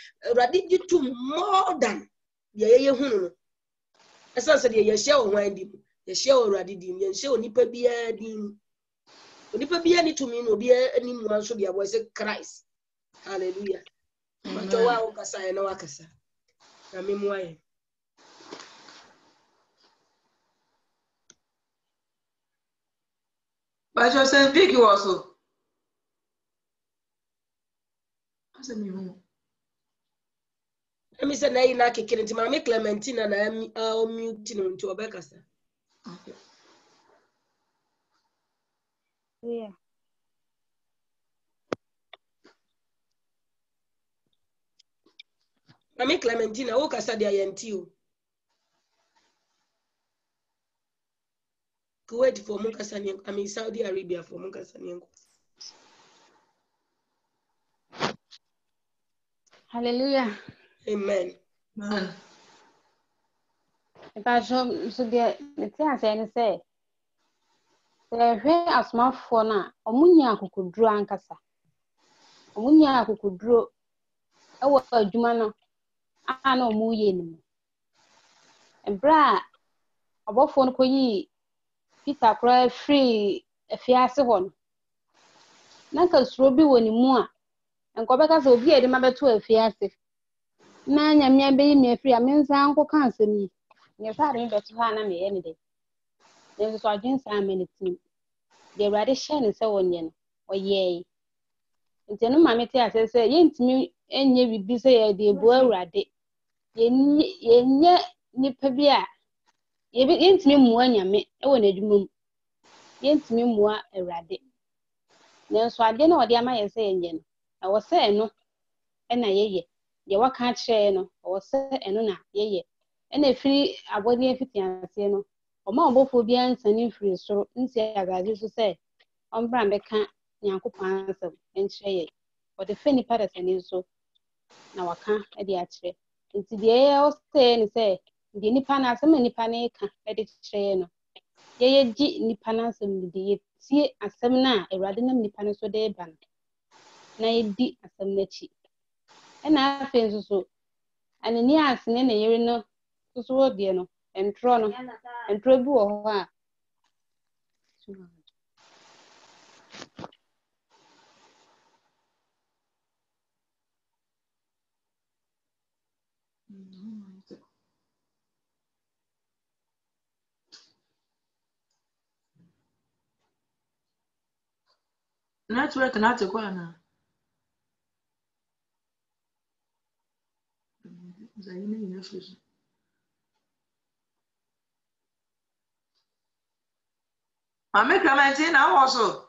did to more than the as I said, you shall wind him, the show already dim, and show Nipper be a dim. Nipper be any to me, no be any one should be a voice of Christ. Hallelujah. Matoa ukasa eno wakasa. Na mimi mwaye. But you say big you also. Asa mi hu. Emi se na ina kekere nti mama Clementina na o mute no nti obekasa. Okay. Yeah. Mama Clementina o kasa dia yenti o. Kuwait for Munkasanian, I mean Saudi Arabia for Munkasanian. Hallelujah. Amen. Amen. If I show so the thing I say, hwɛ asomafoɔ no a ɔmunya akokoduro ankasa ɔmunya akokoduro ɛwɔ adwuma no a na ɔmuyɛ no mu ɛbrɛ a ɔbɔfoɔ no kɔyi Peter koraa firi afiase hɔ no na kasuro bi wɔ ne mu a nkɔbɛka sɛ obi a yɛde ma bɛto afiase na nyame abɛyi me afiri a mensa nkɔka asɛm yi nyɛ sɛ ade me bɛto hɔ a na meyɛ ne dɛ nanso so adwene saa ma ne tim deɛ Awurade hyɛ ne sɛ wɔnyɛ no ɔyɛe nti no ma mete asɛ sɛ yɛntumi nyɛ biribi sɛ yɛde ebu Awurade yɛnyɛ nipa bi a yɛntumi mmua nyame wɔ n'adwuma mu yɛntumi mmua Awurade nanso adeɛ na ɔde ama yɛ sɛ yɛnyɛ no ɛwɔ sɛ ɛno ɛna yɛyɛ deɛ wɔka akyerɛ no ɛwɔ sɛ ɛno na yɛyɛ ɛna efiri abɔdeɛ fiti aseɛ no ɔma ɔbɔfoɔ biara nsane mfiri soro nsi asase so sɛ ɔmbra mbɛka Nyankopɔn asɛm nkyerɛ yɛ ɔde fɛ nipa dasani so na waka de akyerɛ nti deɛ ɛyɛ ɔsɛ ne sɛ deɛ nipa no asɛm a nipa no ka de kyerɛ no yɛyɛ gye nipa no asɛm no de yɛtie asɛm no a Awurade nam nipa no so de ba no na yɛdi asɛm no akyi ɛna afei nso so Ananias ne ne yere no nso wɔ deɛ no ntorɔ bi wɔ hɔ a Network na te kwa na. Zaine ina fuso. Mame Clementine na wo so.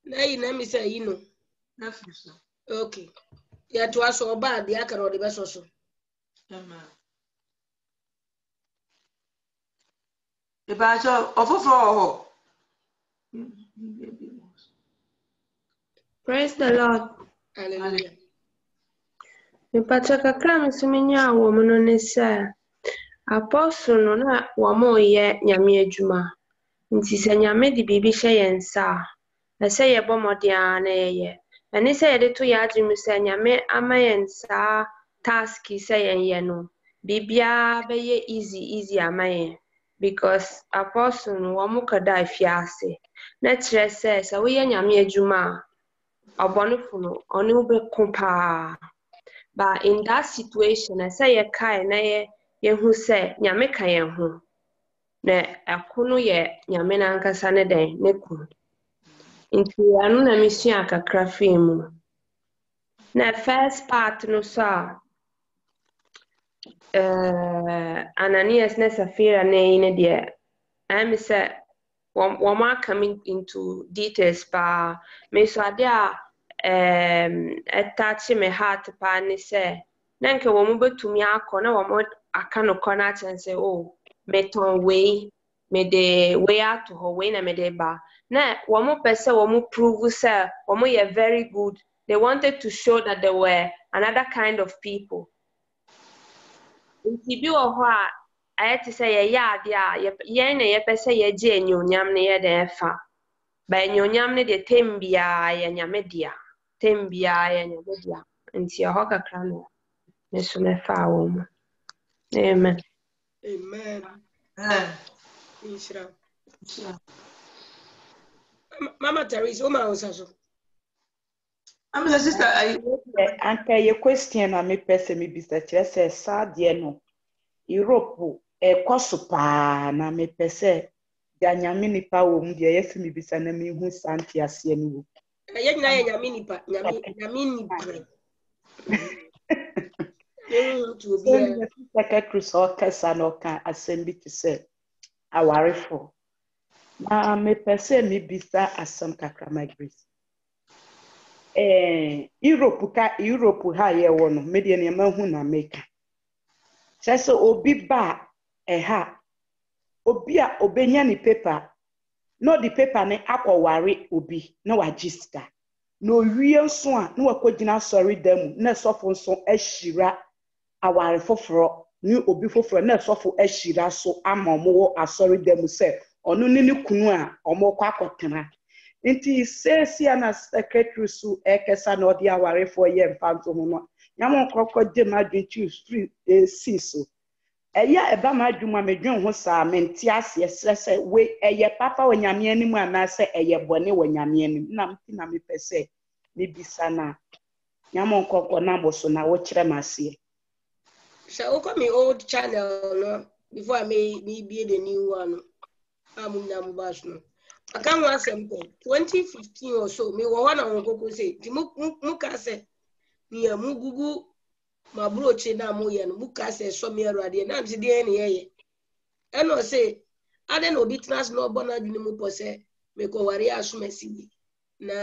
Na yi na mi say yi no. Na fuso. Okay. Ya to aso ba de aka no de be so. Amen. Eba cho ofofo ho. Praise the Lord. Hallelujah. Mipacha kakra msiminya wo muno ne sɛ apostle no na wɔn yɛ nyame adwuma. Nti sɛ nyame de biribi hyɛ yɛn nsa a ɛsɛ yɛbɔ mmɔden na yɛyɛ. Ɛne sɛ yɛde to yɛ adwene mu sɛ nyame ama yɛn saa task sɛ yɛnyɛ no biribiara bɛyɛ easy ama yɛn because apostle no wɔn kɔda afiase na kyerɛ sɛ woyɛ nyame adwuma a ɔbɔnefo no ɔne wo bɛko paa. But in that situation, I say ye kai na ye hu say nyame ka ye ho. Na ɛko no ye nyame na nkasa ne den ne ku. Nti anu na misua kakra fi mu. Na first part no so Ananias na Safira na yi ne de I say wɔn coming into details pa me so ade a touch me heart pa ne sɛ na nke wɔn betumi akɔ na wɔn aka no kɔ na kyɛn sɛ oh meton wei me de wei ato hɔ wei na me de ba na wɔn pɛ sɛ wɔn prove sɛ wɔn yɛ very good. They wanted to show that they were another kind of people. Nti bi wɔ hɔ a ayɛ te sɛ yɛyɛ ade a yɛn na yɛpɛ sɛ yɛgye enyonyam ne yɛ de ɛfa ba enyonyam ne de tem biara yɛ nyame dea. Tembia ya nyabodia nti ho kakra no ne so ne fa wo mu amen Inshallah. Mama Teresa o ma so I'm the sister anka ye question na me pese me bisa kire se sa de no Europe koso pa na me pese ya nyame nipa wo mu de yefi me bisa na me hu santi ase ni wo ya nyina ya nyame nipa to be a secretary so kasa no kan assembly to say awarefo na me pese me bisa asam kakra my grace Europe ha ye wo no me de ne ma hu na America sese obi ba ha obi a obenya ni paper no the paper ne akọware obi na wagista no wie nso a na wakọgina sorry dem na sofo nso ahira aware foforo ni obi foforo na sofo ahira so ama omo asori dem se onu ni kunu a omo kwa akotena nti sesi ana secretary su ekesa na odi aware fo ye mfanto ho no nyamo kokko de madwin free c so eya eba madwuma medwun ho saa menti ase esese we eye papa wanyame animu anase eye bone wanyame anim na mti na me pese me bisana nyamo kokko na boso na wo kire mase. So come me old channel no before I may be the new one. I'm no. I can't want something. 2015 or so, me one on go say, Muka say, near Mugugu, my broche na moyan, Muka say, so me already, and I'm the any. And I say, I don't know, bitness no bonnet unimu pose, me go worry as messy. Na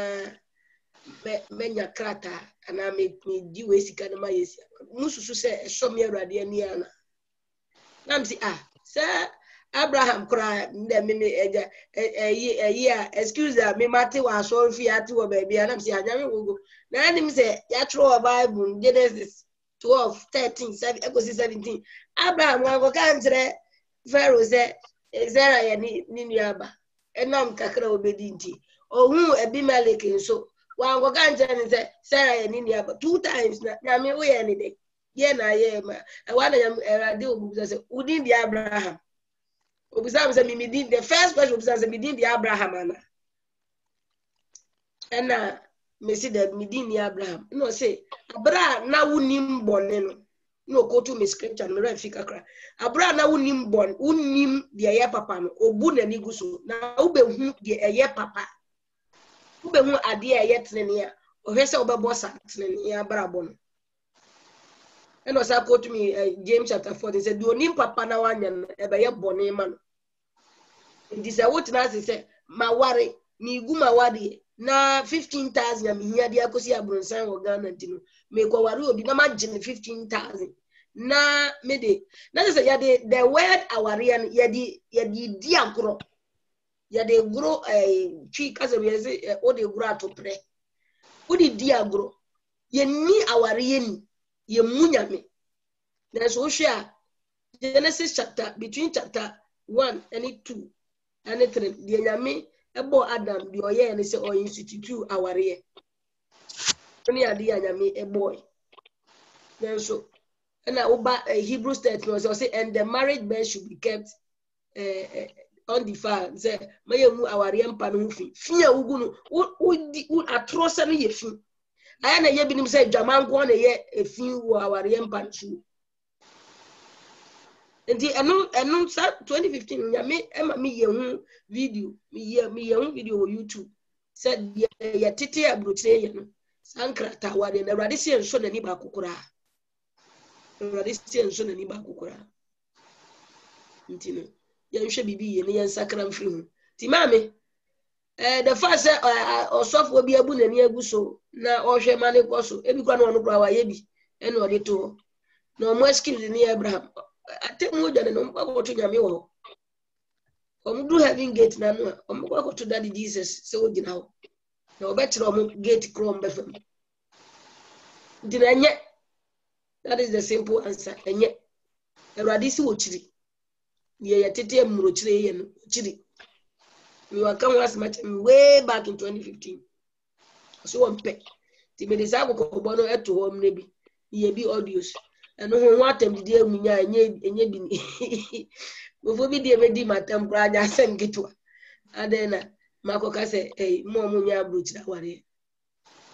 menya krata, and I make me do Sikanama yes. Musu say, so me already, and Yana. Nam say, sir. Abraham cry the year excuse me mate was so fiat to baby and I'm saying go na him say ya throw Bible Genesis 12 13 17 Abraham go kan tire Pharaoh say Sarah ya ni nuaba enam kakra obedi nti ohun Abimelech nso wan go kan tire say Sarah ya ni nuaba 2 times na me we ya ni de ye na ye ma e wa na erade obu say udin di Abraham Obisam say me did the first question Obisam say me did the Abraham ana. And me see that me did the Abraham. No say Abra na wunim bonne no go to me scripture me read fika kra. Abra na wunim bon unim the eye papa no obu na ni guso na ubehu the eye papa. Ubehu ade eye tenene a ohwe say obebo sa tenene Abra bon. And also quote me James chapter 4 they said do onim papa na wanya ebe ye bonne man. This is what Nazi said. Mawari, ni gumawadi na 15,000 ya minya dia kosi abronsan wo Ghana ntino. Me kwa wari obi na majin 15,000. Na mede. Na say ya the word awarian ya di agro. Ya de gro chi kaza we say o de gro atopre. O di agro. Ye ni awariye ni ye munyame. Na so hwe Genesis chapter between chapter 1 and 2 and 3 the nyame ebo Adam the oye and say o institute aware oni ade nyame ebo then so and oba Hebrews 13 was say and the marriage bed should be kept undefiled say mayemu aware mpa no fi a ugu no atroce no ye fi aya na ye binim say dwamanko na ye efi wo aware mpa no Nti enu 2015 nyame ema mi yehu video mi yehu video on YouTube said ya tete abrotre ye no sankrata wade na Awurade sie nso na ni ba kokora Awurade sie nso na ni ba kokora nti no ya nhwe bibi ye ne ya nsakra mfiri hu ti mame the first osofo bi abu na ni aguso na ohwe mane koso ebi kwa na ono kra wa ye bi eno ode to na omo skill ni Abraham atemu jane no mko to nyame wo omdu having gate na no omko to daddy Jesus se ogina ho na obetre om gate krom befam dinanye that is the simple answer enye Awurade si wo chiri ye yetete amuro chiri ye no chiri we were come last match way back in 2015 so one pe ti me desire ko bono eto hom ne bi ye bi audios eno ho watem di amunya enye bi bofo bi di ebedi matam kra nya asem gitwa adena makoka se mo munya abrochira ware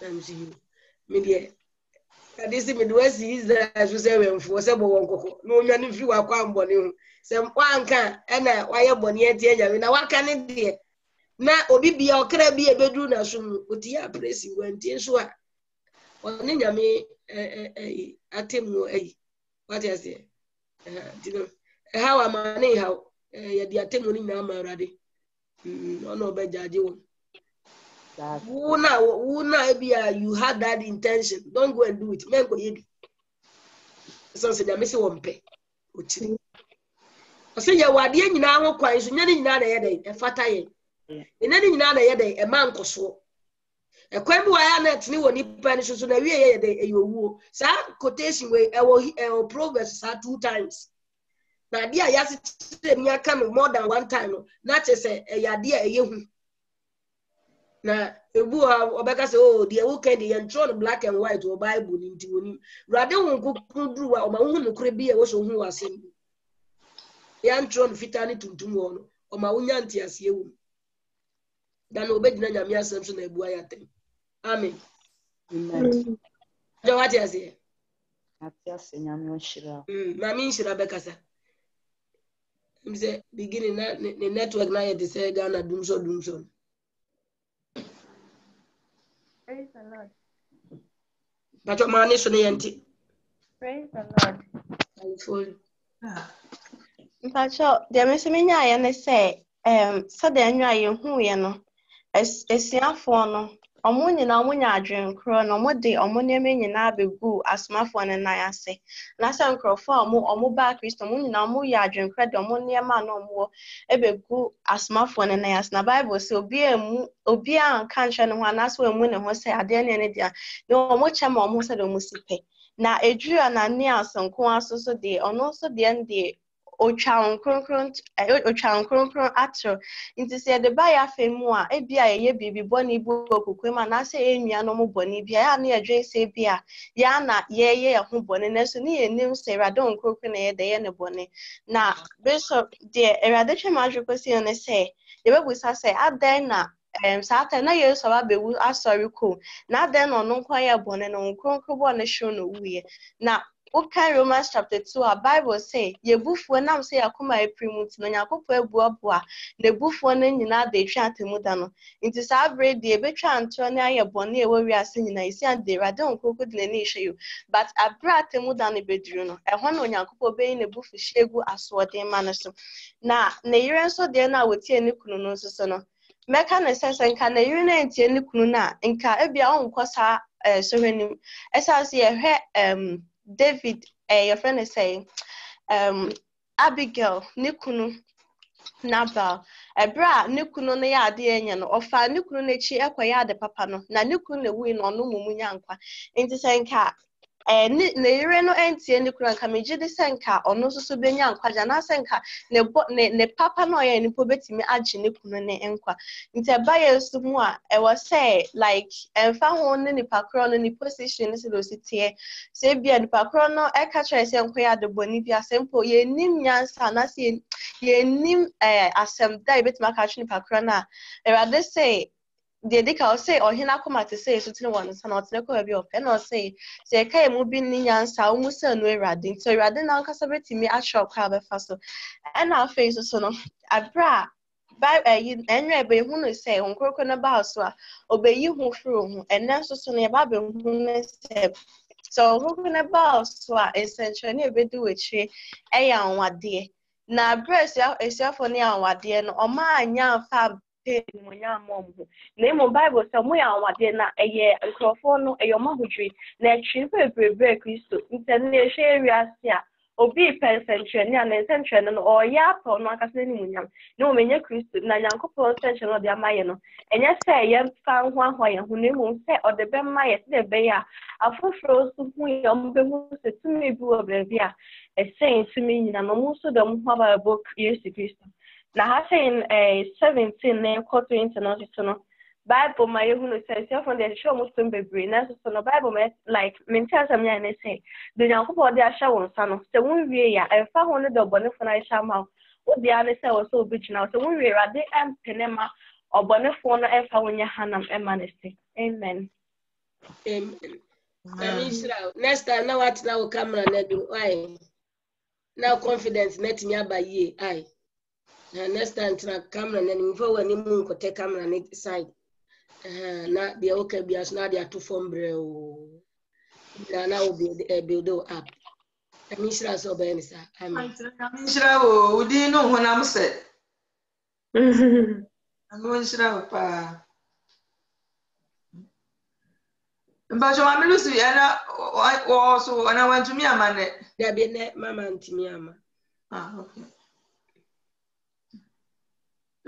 am see you me die kadisi me do si Israel so se wenfo se bo wonkoko no nya ne fi wa kwa mbone hu se wanka ena waye bone etie nya na waka ne die na obi bia okra bi ebedu na so mu oti ya presi wantie so a oni nyame atemu what you say dino how am I how ya di atemu ni na Awurade ono obejaje wo wuna ebia you had that intention don't go and do it men ko yebi so say nyame se wo mpe ochiri say ya wade nyina ho kwan so nyane nyina na ye dey e fata ye nyane nyina na ye dey e man koso e kwan bi wa ya na tini woni pa ni so na wie ye dey e yowu sa quotation we e wo Proverbs sa 2 times na dia ya se mi aka no more than 1 time na che say e ya dia e ye hu na ebu obeka say oh the woke the entron black and white or Bible ni nti woni rade won kudru wa o ma hu no kure bi e wo so hu asem ya entron fitani tuntum wo o ma wonya nti ase ewu dan obedina nyame asem so na ebu ayatem amen Amen. jo wati ase Ati ase nyame onhira. na mi nshira bekasa mze beginning na the network na ye de say Ghana dumso Praise the Lord. but mani so ne yenti Praise the Lord. alfo Mpacho, deɛ mesɛ menyaeɛ ne sɛ, sɛdeɛ nnwa yɛhuuɛ no, asuafoɔ no, ɔmo nyinaa ɔmo nya adwenkorɔ na ɔmo de ɔmo nneɛma nyinaa bɛgu asomafoɔ no nan ase. Na sɛ nkurɔfoɔ a ɔmo baa Kristo, ɔmo nyinaa ɔmo yɛ adwenkorɔ de ɔmo nneɛma a na ɔmo wɔ ɛbɛgu asomafoɔ no nan ase. Na Bible sɛ obiara nka nkyerɛ ne ho anaasɛ ɔmmu ne ho sɛ adeɛ ne ne deɛ, na ɔmo kyɛ ma ɔmo sɛdeɛ ɔmo si pɛ. Na Eduru Ananias nko ara so deɛ, ɔno nso deɛ no deɛ otwa nkronkron atro nti sɛ yɛde ba yɛ afei mu a ebi a yɛyɛ biribi bɔne bi wɔ kokoe mu anaasɛ ɛnnua no mo bɔne bi a yɛa ne yɛdwen sɛ bi a yɛa na yɛyɛ yɛ ho bɔne nanso ne yɛnim sɛ Awurade nkronkron na yɛde yɛ ne bɔne na Bishop deɛ Awurade twɛ ma adwe kɔsi ne sɛ yɛbɛbusa sɛ adɛn na saa ata na Yesu abɛwu asɔre ko na adɛn na ɔno nko ayɛ bɔne no nkronkron bɔ ne hyew na owuiɛ na okay, Romans chapter 2, a Bible say, ye bufu nam say akuma eprimu no Nyankopɔn abuabua na bufu no nyina de twa atemuda no nti saa bre de betwa anto na ayɛ bɔne e wɔ wiase nyina isi ade Awurade nkoko de n'ani hwɛ yo but abra atemuda no beduru no ɛhɔ no Nyankopɔn bɛyi ne bufu hyegu asoɔden ma no so na ne yere nso de na wotie ne kunu no nso so no mɛka ne sɛ nka ne yere na entie ne kunu na nka ebia ɔnkɔ saa sohwenim ɛsa so yɛhwɛ David, your friend is saying, Abigail, Nikunu, Nabal, Ebra, Nikunu ne ya ade enya no, ofa Nikunu ne chi ekwa de papa no, na Nikunu ne wi no no mumu nyankwa. Enti sɛ nka ne yere no entie ne kura nka megye de sɛ nka ɔno nso so benya nkwa na sɛ nka ne papa no ɔyɛ nipo betimi agye ne kunu ne nkwa nti ɛba yɛ so mu a ɛwɔ sɛ like ɛmfa ho ne nipa korɔ no ne position ne sɛ ositie sɛ bia nipa korɔ no ɛka kyerɛ sɛ nkɔ yɛ adebɔni bi asɛmpo yɛnim nyansa na sɛ yɛnim asɛm da yɛbɛtumi aka kyerɛ nipa korɔ no a Awurade sɛ deɛ di ka ɔsɛ ɔhena kɔma te sɛ esu tene wɔ ne nsa na ɔtene kɔ baabi ɔpɛ na ɔsɛ sɛ ɛka yɛ mu bi ne nyansa a ɔmu sɛ no Awurade nti Awurade na ankasa bɛtumi akyerɛ ɔkɔ a bɛfa so ɛna afei nso so no abra ɛnwɛ bɛhu no sɛ nkorokoro no baa so a ɔbɛyi ho firi ho ɛnɛ nso so no yɛba bɛhu no sɛ nkorokoro no baa so a nsɛnkyerɛnne ɛbɛdi wɔ akyire ɛyɛ anwadeɛ na abra asuafoɔ no yɛ anwadeɛ no ɔma anya amfa na Bible sɛ mo yɛ anwadeɛ na ɛyɛ nkurɔfoɔ no ɛyɛ ɔmo ahodwiri na ɛtwe bebree Kristo ntɛn na ɛhwɛ wiase a obi pɛ nsɛnkyerɛnne a ne nsɛnkyerɛnne no ɔyɛ apɛ ɔno ankasa n'animuonyam na wɔn nyɛ Kristo na Nyankopɔn nsɛnkyerɛnne ɔde ama yɛ no ɛnyɛ sɛ yɛmfa ho ahoa yɛn ho na mmom sɛ ɔde bɛma yɛ sɛ ɛbɛyɛ a afoforɔ nso ho yɛ ɔmo bɛhu sɛ tumi bi wɔ baabi a ɛsɛn tumi nyina na ɔmo nso de ɔmo ho aba ɛbɔ Yesu Kristo. Na ha saying 17 na ekɔ 20 no so no Bible ma yehu no say from the show mo tum bebre na so no Bible ma like mentia sam nya na say the Nyankopɔn de ahya won sa no sɛ won wie ya ɛfa ho no de ɔbɔnefo na ahya ma wo de ane sɛ wo so obigina sɛ won wie Awurade empene ma ɔbɔnefo no ɛfa wo nya hanam ɛma ne se amen next time na what na wo camera na do why now confidence net me abaye ai next time try camera na nimfa wani mu nkote camera ne side na dia okay bias na dia to form bre o na wo build up amishira so be ni sa amen amishira o udi no honam se amishira pa mbajo mamilusi ana wo so ana wantumi amane da be ne mama ntimi ama okay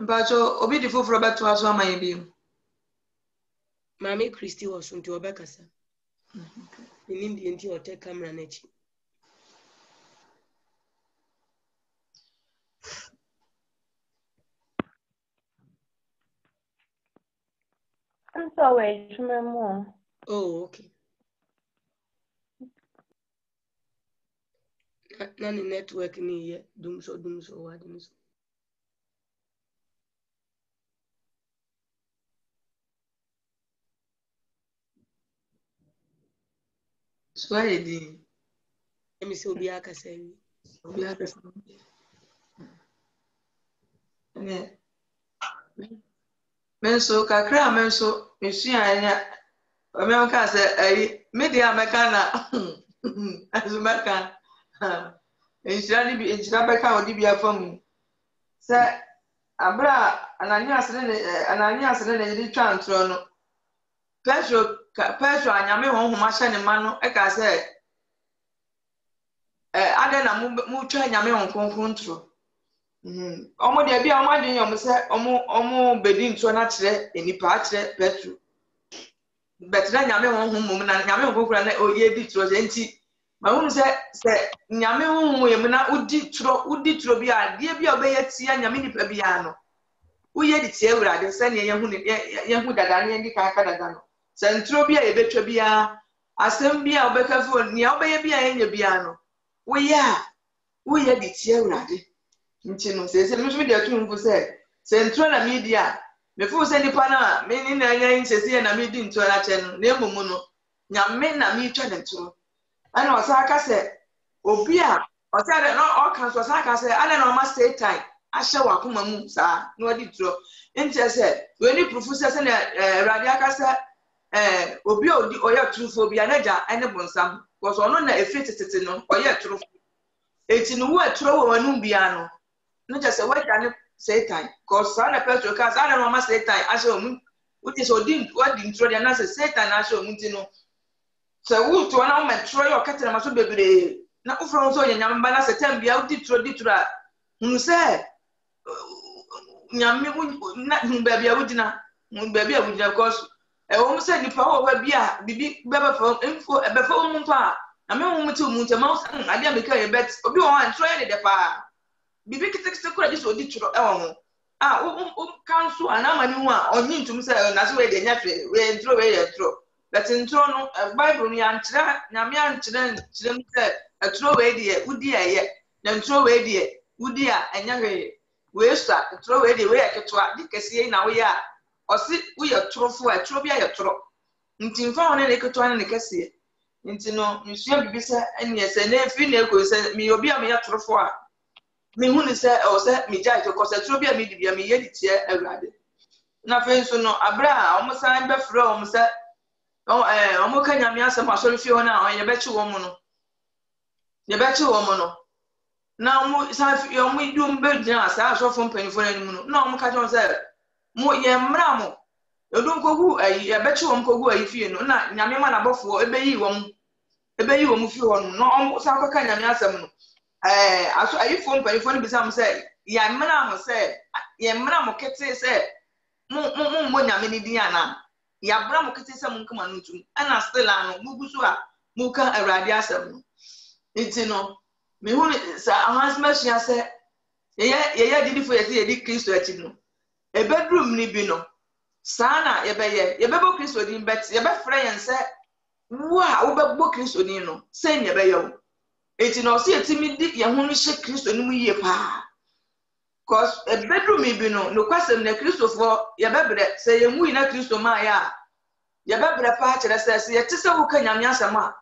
Mpacho obi di foforo beto aso amaye bi. Mami Christy was unti obekasa. Nindi enti hotel camera nechi. I'm sorry, more. Oh, okay. Nani network ni ye dumso wadiniso. Swaye di. Emi se obi akasa wi. Obi akasa. Ne. Menso kakra menso mesua anya. Ome ka se ayi media meka na azumaka. Enjira ni bi enjira beka odi bi afam. Se abra Ananias ne yidi twa ntro no. Petro anyame honhom ahye ne ma no e ka se ade na mu twa anyame honkonkon ntro. Omo de bia omo adwen yom se omo bedi ntro na kire enipa kire Petro. Betra nyame honhom mum na nyame honkonkon na oye di tro enti ma hu se nyame honhom yem na udi tro bia de bia obeye tia nyame nipa bia no. Uye di tie urade se ne yehu dada ne ndi ka dada no. Se ntro bia ye betwa bia asem bia obekafo ne obeye bia yenye bia no. Uye di tie urade. Nti no se me de atumfu se ntro na media me fu se nipa na me ni na anya nchese na me di ntro na che no na emumu no nyame na me twa ne ntro ana osaka se obi a osaka no o kan so osaka se ana na ma stay time ahye wakoma mu sa na odi ntro nti se we ni proof se na radio aka se obi odi oya trufo bi anaja ene bonsam because ono na efitititi no oya trufo eti no wo atro wo wanu bia no no just say why can Satan cause sana Petro cause ana no ma Satan asho mu uti so din what the intro na say Satan asho mu ti no so wo to na ma tro yo katena ma so bebre na ufro so nyam ba na Satan bia uti tro hunu say nyam na hunu ba bia udina hunu ba bia udina because wo mu say nipa wo ba bia bibi beba fo info ebe fo mu pa na me mu ti mu ntama ade ameka ye bet obi wo an tro ye de pa bibi kitekite kura ji so di tro ewo ho council anamani hu a onyi ntum se na so we de nya fe we ntro we ye tro but ntro no bible ni ankyira nyame ankyira kyerem se tro we de udi eye na ntro we de udi a enya we sta ntro we de we eketwa di kese na we ya osi we ye trofo a tro bia ye tro ntimfa ho ne eketwa ne kese nti no nsua bibi se ene se na efi na eko se mi obi a me ye trofo a me hu ni se o se mi jai to kosetro bia mi di bia mi ye di tie awurade na fe so no abra o mo san be fro o mo se o mo ka nyame asem asori fi ho na o ye be chi wo mo no na o mo san fi o mo idum be gina asa asofo mpanifo na nimu no na o mo ka jon se mo ye mra mo odun kogu ye be chi wo mo kogu ayi fi no na nyame ma na bofo ebe yi wo mo fi ho no o mo san ka nyame asem no aso ayifo mpanifo no bisa mo say ya mmra mo say ye mmra mo kete say mo nyame ni din ana ya bra mo kete say mo nkama no tum ana still ano mo gusu a mo ka awrade asem no nti no me hu sa ahasma sua say ye didifo ye di Kristo achi no ebedrum ni bi no sana ye bebo Kristo din bet ye be frɛ yen say wo bebo Kristo din no say ne be ye eti no se etimi di ye ho no hye Kristo ni mu yie pa cause e bedroom bi no kwasem na Kristofo ye bebre se ye mu na Kristo ma ya ye bebre pa kire se ye tese wo ka nyame asem a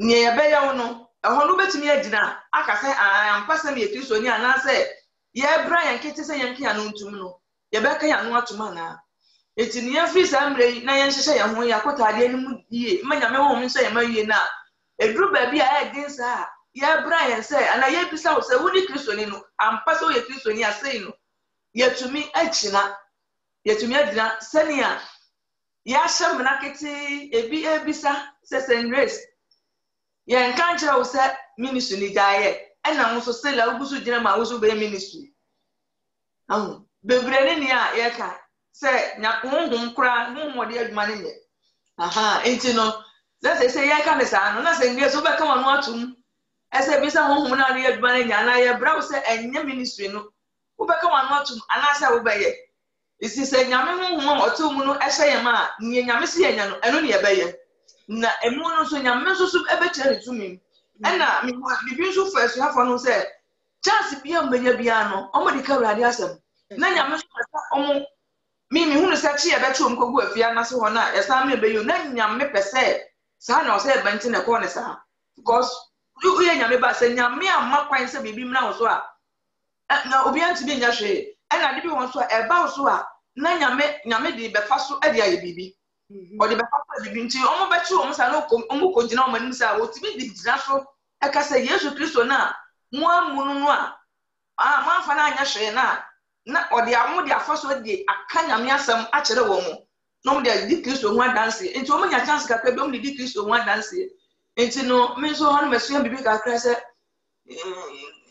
ne ye be ye wo no e ho no betimi agina aka se ampasem ye Kristo ni ana se ye bra ye nkete se ye nkia no ntum no ye be ka ya no atuma na eti ne ye fi sa mre na ye nhye ye ho ya kotade ni mu yie ma nyame ho nso ye ma yie na edru ba bia e din sa ya bra yen se ana ye bisa wo se woni Kristo ni no ampa so ye Kristo ni asei no yetumi agina senia ya hyem na kete ebi ebisa se senres ye nka nkyere wo se ministry ni jaye ena wo so se la wo so gina ma wo so be ministry bebree ni a yɛka sɛ nya honhom kora honhom de adwuma ne nyɛ enti no sɛ yɛka ne saa no na sɛ ngie so bɛka wɔn atum ɛsɛ bi sɛ honhom na de adwuma ne nyɛ na yɛbrɛ wo sɛ ɛnyɛ ministry no wobɛka wɔn atum anaasɛ wobɛyɛ isi sɛ nyame honhom a ɔto mu no ɛhyɛ yɛn ma nye nyame si yɛ nya no ɛno ne yɛbɛyɛ na emu no so nyame nso so ɛbɛkyerɛ ne tumi ɛna bibi nso fa asuafo no sɛ chance bia mbenya bia no ɔmo de ka Awurade asɛm na nyame nso pɛsɛ ɔmo mi hunu sɛ kye yɛbɛtwe ɔmo kogu afia na so hɔ na ɛsan me bɛyɛ na nyame pɛsɛ saa na ɔsɛ ɛbɛnti na ɛkɔɔ ne saa because woyɛ nyame ba sɛ nyame amma kwan sɛ biribi mmra wo so a na obi antumi nya hwee ɛna de bi wɔn so a ɛba wo so a na nyame de bɛfa so ɛde ayɛ biribi ɔde bɛfa so biribi nti ɔmo bɛkye ɔmo sa na ɔmo kɔgyina ɔmo anim sɛ a wɔtumi de gyina so ɛka sɛ Yesu Kristo na mo amunu no a moamfa na anya hwee na ɔde amo de afa so de aka nyame asɛm akyerɛ wɔn mo na ɔmo de di Kristo ho adanse nti ɔmo nya chance kakra bi ɔmo de di Kristo ho adanse nti no me nso hɔ no mesua bibi kakra sɛ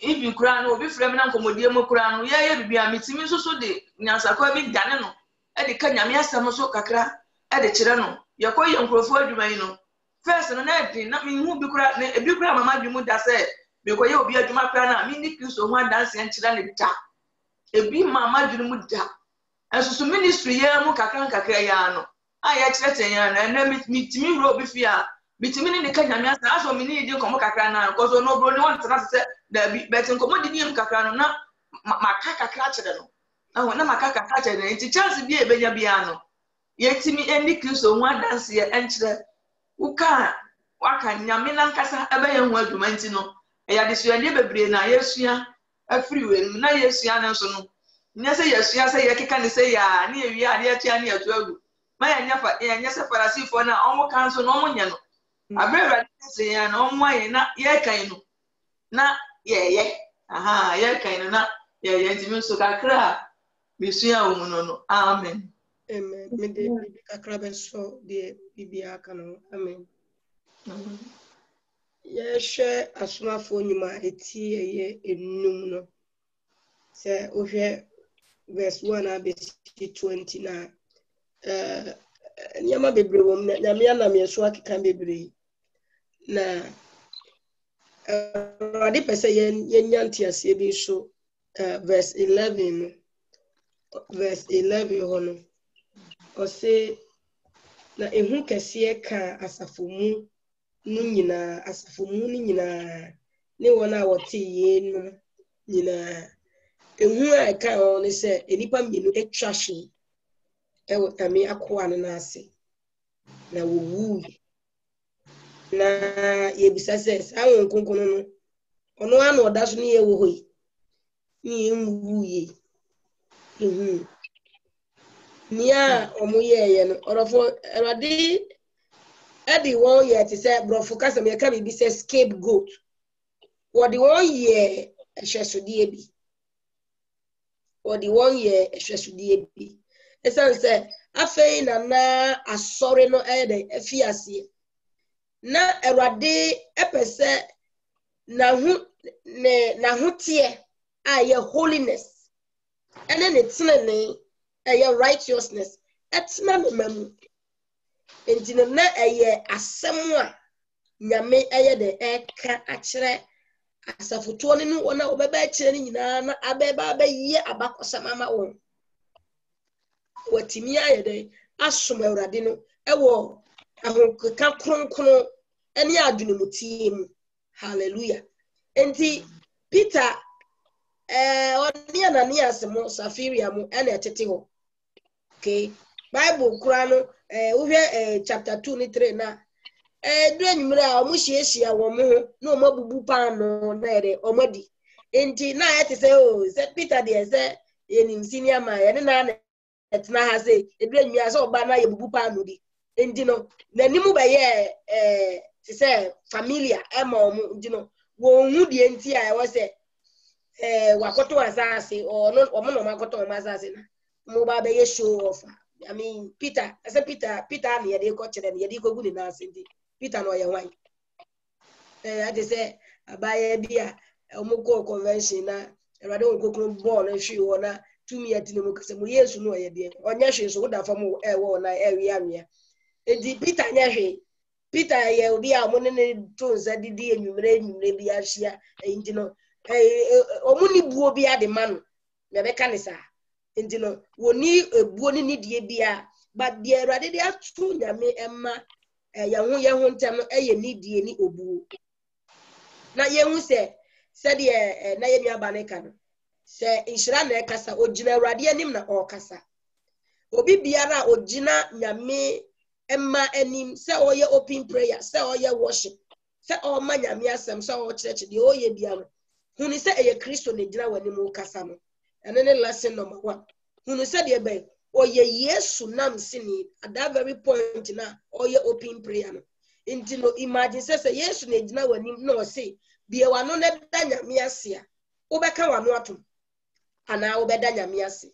ibi kura no obi frɛ me na nkɔmɔdie mu kura no yɛyɛ bibi a metimi nso so de nyansakɔ bi dane no ɛde ka nyame asɛm so kakra ɛde kyerɛ no yɛkɔ yɛ nkurɔfoɔ adwuma yi no first no na ɛde na mehu bi kura na ebi kura mama bi mu da sɛ mekɔ yɛ obi adwuma kura na me ni Kristo ho adanse nkyerɛ ne da ebi mama adwuma mu da ɛso so ministry yɛ mu kakra yɛ ano a yɛkyerɛkyerɛ yɛ na ɛna metimi wuro obi fi a bitimi ni ka nyame asa aso mi ni di komo kakra na ko so no bro ni won tena se da bi betin komo di nim kakra no na maka kakra kyerɛ no aho na maka kakra kyerɛ no nti chance bi ebenya bia no yetimi eni Kristo ho adanse ye enkyerɛ uka waka nyame na nkasa ebɛyɛ ho adwuma nti no ɛya de suade bebree na yesua afiri wɛm na yesua ne nso no nya sɛ yesua sɛ yɛkeka ne sɛ ya ne ewie ade atua ne atu agu ma yɛnya sɛ Farisifo na ɔmo kanso na ɔmo nyɛ no abere radise ya na ọmụ anyị na ya kan no na yeye ya kan no na yeye ntimi so kakra mesua wo no amen me de bibi kakra be so de bibi aka no amen ya hwɛ asomafo nyuma eti eye enum no sɛ ohwɛ verse 1 abi 20 na nyama bebree wɔ mu na me na me so akeka bebree na ade pese yenya ntiasie bi so verse 11 hɔ no ɔse na ehu kɛseɛ ka asafo mu no nyinaa ne wɔn a wɔte yie no nyinaa ehu a ɛka hɔ ne sɛ enipa mmienu atwa hye ɛwɔ tame akoa no n'ase na wɔwu na yebisa sɛ saa wɔn konkono no ɔno ano ɔda so ne yɛ wɔ hɔ yi ne yɛ nwu yi nia ɔmo yɛɛyɛ no ɔrɔfo ɛwade ɛde wɔn yɛ te sɛ borɔfo kasa me ka bibi sɛ scapegoat wɔde wɔn yɛ ɛhwɛsodeɛ bi ɛsan sɛ afei na asɔre no ɛyɛ dɛ afi aseɛ na Awurade ɛpɛ sɛ n'ahoteɛ a yɛ holiness ɛne ne tenene ɛyɛ righteousness ɛtena ne ma mu enti na ɛyɛ asɛm a nyame ɛyɛ dɛ ɛka akyerɛ asafotoɔ ne wɔn a wɔbɛbɛ akyerɛ ne nyinaa na abɛyɛ abakɔsɛm ama wɔn wɔtumi ayɛ dɛ asom Awurade no ɛwɔ ahokeka kronkron ɛne adwenemutie mu hallelujah enti Peter ɔne Ananias mo Safiria mo ɛna ɛtete hɔ okay Bible kura no wohwɛ chapter 2 ne 3 na dure nwumere a ɔmo hyiahyia wɔn ho na ɔmo abubu paano na yɛde ɔmo adi enti na yɛte sɛ Peter deɛ sɛ yɛnim senior man yɛne na ɛtena ha sɛ dure nwumere sɛ ɔba na yɛ bubu paano di enti no n'anim bɛyɛ te sɛ familia ɛma ɔmo enti no wɔn hu deɛ enti a ɛwɔ sɛ wakoto asase ɔno ɔmo na ɔmo akoto ɔmo asase na mo ba bɛyɛ show off I mean Peter na yɛde kɔ kyerɛ ne yɛde kɔ gu ne nan ase nti Peter no ɔyɛ hwan ade sɛ abaya bi a ɔmo kɔ convention na Awurade wɔn kokoro bɔɔl no hwi wɔ na tumi atini mu kase mu Yesu no ye de onye hwe so woda fam wo na ewe anwea edi Peter nya hwe Peter ye obi a mo ne tonza didi enwumre bi ahia enti no omuni buo bi ade ma no me be ka ne sa enti no woni ebuo ni die bia but die Awurade de atu nyame emma ye ho ntem no eye ni die ni obuo na ye hu se de na ye nua ba ne ka no se inshira na ekasa ogina Awurade anim na okasa obi biara ogina nyame emma anim se oye open prayer se oye worship se o ma nyame asem se o church de oye bia no hunu se eye Kristo ne gina wani mu kasa no ene ne lesson number 1 hunu se de be oye Yesu nam sini at that very point na oye open prayer no inti no imagine se Yesu ne gina wani no se bia wano ne da nyame ase a obeka wano atom ana obeda nyame ase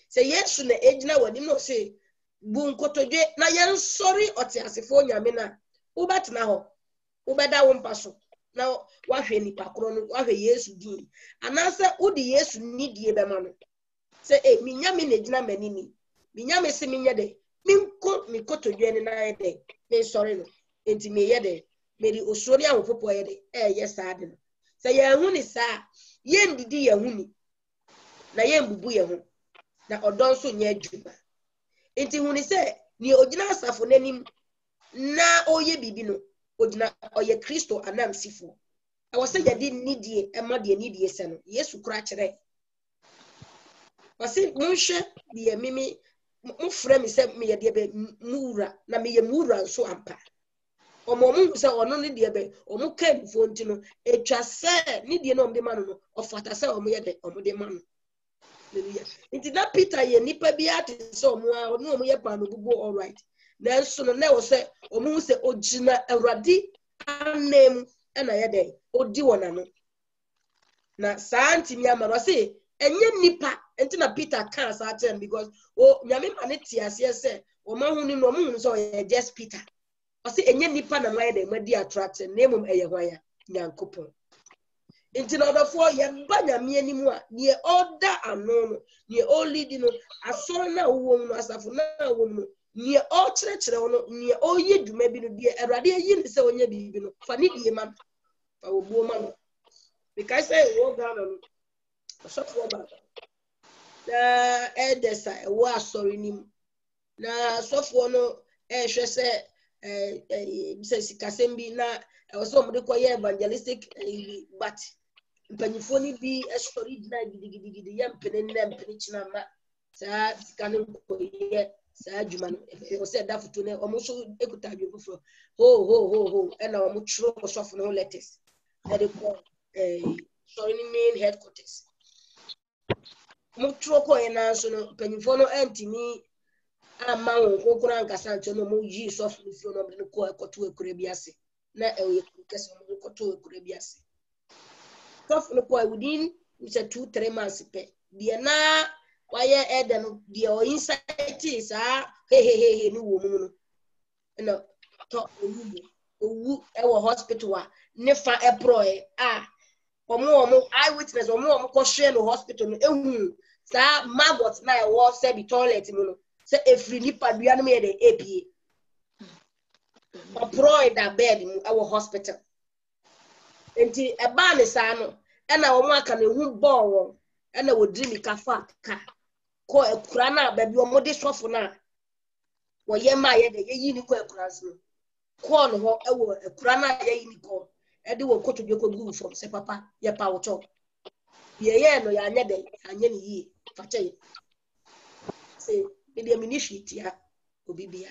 se Yesu ne egina wani no se bu nkotodwe na yen sorry otiasefo nyame na ubetna ho ubeda wo mpaso na wahwe nipa kro no wahwe Yesu din anase udi Yesu nidie be ma no se mi nyame na gina mani ni mi nyame se mi nyede minko mi kotodwe ni na yede me sorry no enti me yede meri osori ahopopo yede yes ade no se ye hu ni sa ye ndidi ye hu ni na ye mbubu ye hu na odonso nya adwuma enti huni se ni ogina asafo nanim na oye bibi no ogina oye Kristo anamsifo e wo se yadi nidie e ma de nidie se no Yesu kura kire wasi munhwe de mimi mufra mi se me yade be muura na me ye muura nso ampa omo mu se ono ne de be omo kan fo nti no etwa se nidie no omde ma no ofata se omo yede omo de ma no. Hallelujah. Inti na Peter ye nipa bi ati so omo a onu omo ye pa no bubu all right. Na so no na wo se omo se ogina Awurade anem na ye den odi wona no. Na santi mi amaro se enye nipa enti na Peter kan sa atem because o nyame ma ne tiase se o ma hu ni no omo hu so ye just Peter. O se enye nipa na ma ye den ma di attract na emum eye hwan ya Nyankopon. Inti na odofo ye banya me ni mu a ne order ano ne o lead no asoro na wo mu asafo na wo mu ne o kire wo ne o ye dwuma bi no die Awurade yi ne se onye bibi no fa ne die ma fa obuo ma no because say wo ga no asofo ba na edesa wo asori nim na asofo no hwe se se sikasembi na so mo de koye evangelistic but mpanyifo ni bi story dina gidigidi ya mpene na mpene china ma sa sikane koye sa adwuma no o se da foto ne omo so ekuta adwuma foforo ho e na omo churo sofo no letters e de ko story ni main headquarters mo churo ko e na so no mpanyifo no antimi ama won kokura nkasa ncho no mo yi sofo no fio no de ko ekoto ekure bi ase na e kese mo ekoto ekure bi ase sofo no ko within 2-3 months pe de na why Eden the insight is he no woman no to owu e wo hospital a ne fa ebroe omo eyewitness omo ko hwe no hospital no ehu sa maggot na e wo se bi toilet mu no se efri nipa dua no me de apie ebroe da bed mu e wo hospital enti e ba ne sa no e na omo aka na ehu ball won e na wo diri mi kafa ka ko ekura na ba bi omo de sofo na wo ye ma ye de ye yi ni ko ekura so ko no ho e wo ekura na ye yi ni ko e de wo koto de ko gu from se papa ye pa wo to ye no ya anya de anya ni yi fa che se e de minishiti ya obibia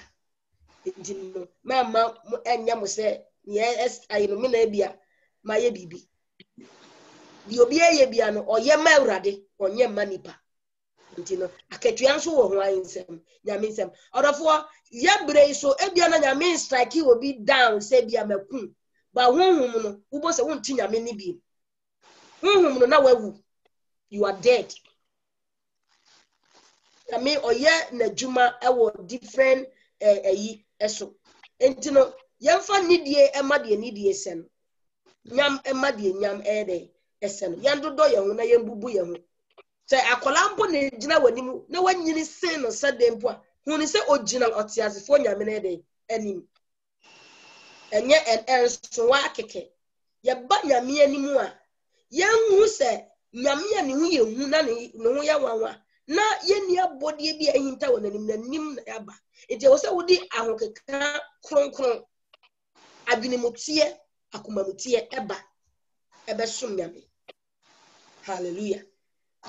ejino mama enya mo se ye ayi no me na bia ma ye bibi di obi ye bia no oye ma Awurade onye ma nipa ntino akatua nso wo ho ansem nyame nsem odofo ya bre so ebia na nyame strike obi down se bia makun ba honhum no ubo se wonti nyame ni bi honhum no na wawu you are dead nyame oye na juma ewo different ayi eso ntino yemfa nidie ema de nidie sen nyam ema de nyam ede esen yandodo ye ho na yembubu ye ho Say akolampo ne gina wanimu na wanyini sen no sadempo a huni se ogina otiasefo nyame ne de anim enye enso wa keke ye ba nyame animu a yenhu se nyame ani hu ye hu na ne ho ya wanwa na yeni abodie bi ahinta wonanim nanim na yaba enti wo se wodi ahokeka kronkron adwinimutie akumamutie ebe som nyame. Hallelujah.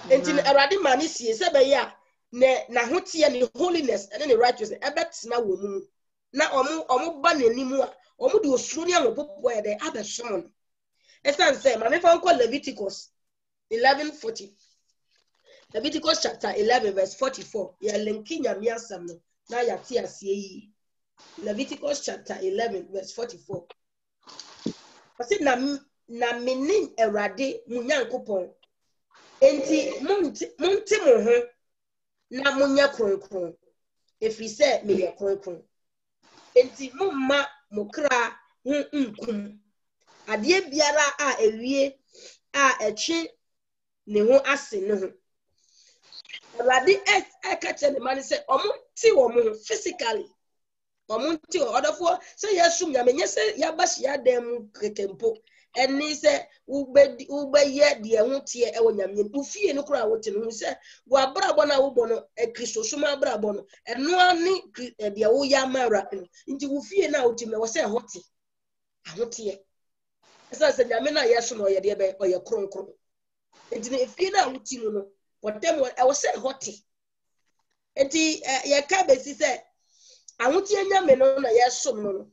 Enti Awurade ma ne sie se be ya na hotie ne holiness and the righteousness ebetena wo mu na omo ba nanimu a omo de osuro ne amopopo e de abesom no. Esan say ma me fa nko Leviticus 11:40. Leviticus chapter 11 verse 44. Ya lenki nyame asam no na ya ti asie yi. Leviticus chapter 11 verse 44. Kasi na menin Awurade mu Nyankopon. Enti munti mo ho na munya kronkron. Efri se me ye kronkron. Enti mumma mokra nkum. Ade biara a ewie a echi ne ho ase ne ho. Awurade ekache ne mani se omunti wo mo physically. Omunti odofo se yesum nyame nyese yabashi adem kekempo. Eni se ube ye de ho tie e wo nyame ufie no kura wote no se wo abrabo na wo bono Kristo suma abrabo no eno ani de wo ya mara no nti ufie na wote me wo se hote ahote esa se nyame na yeso no ye de be o ye kronkron nti na efie na wote no wotem e wo se hote nti ye ka besi se ahote nyame no na yeso no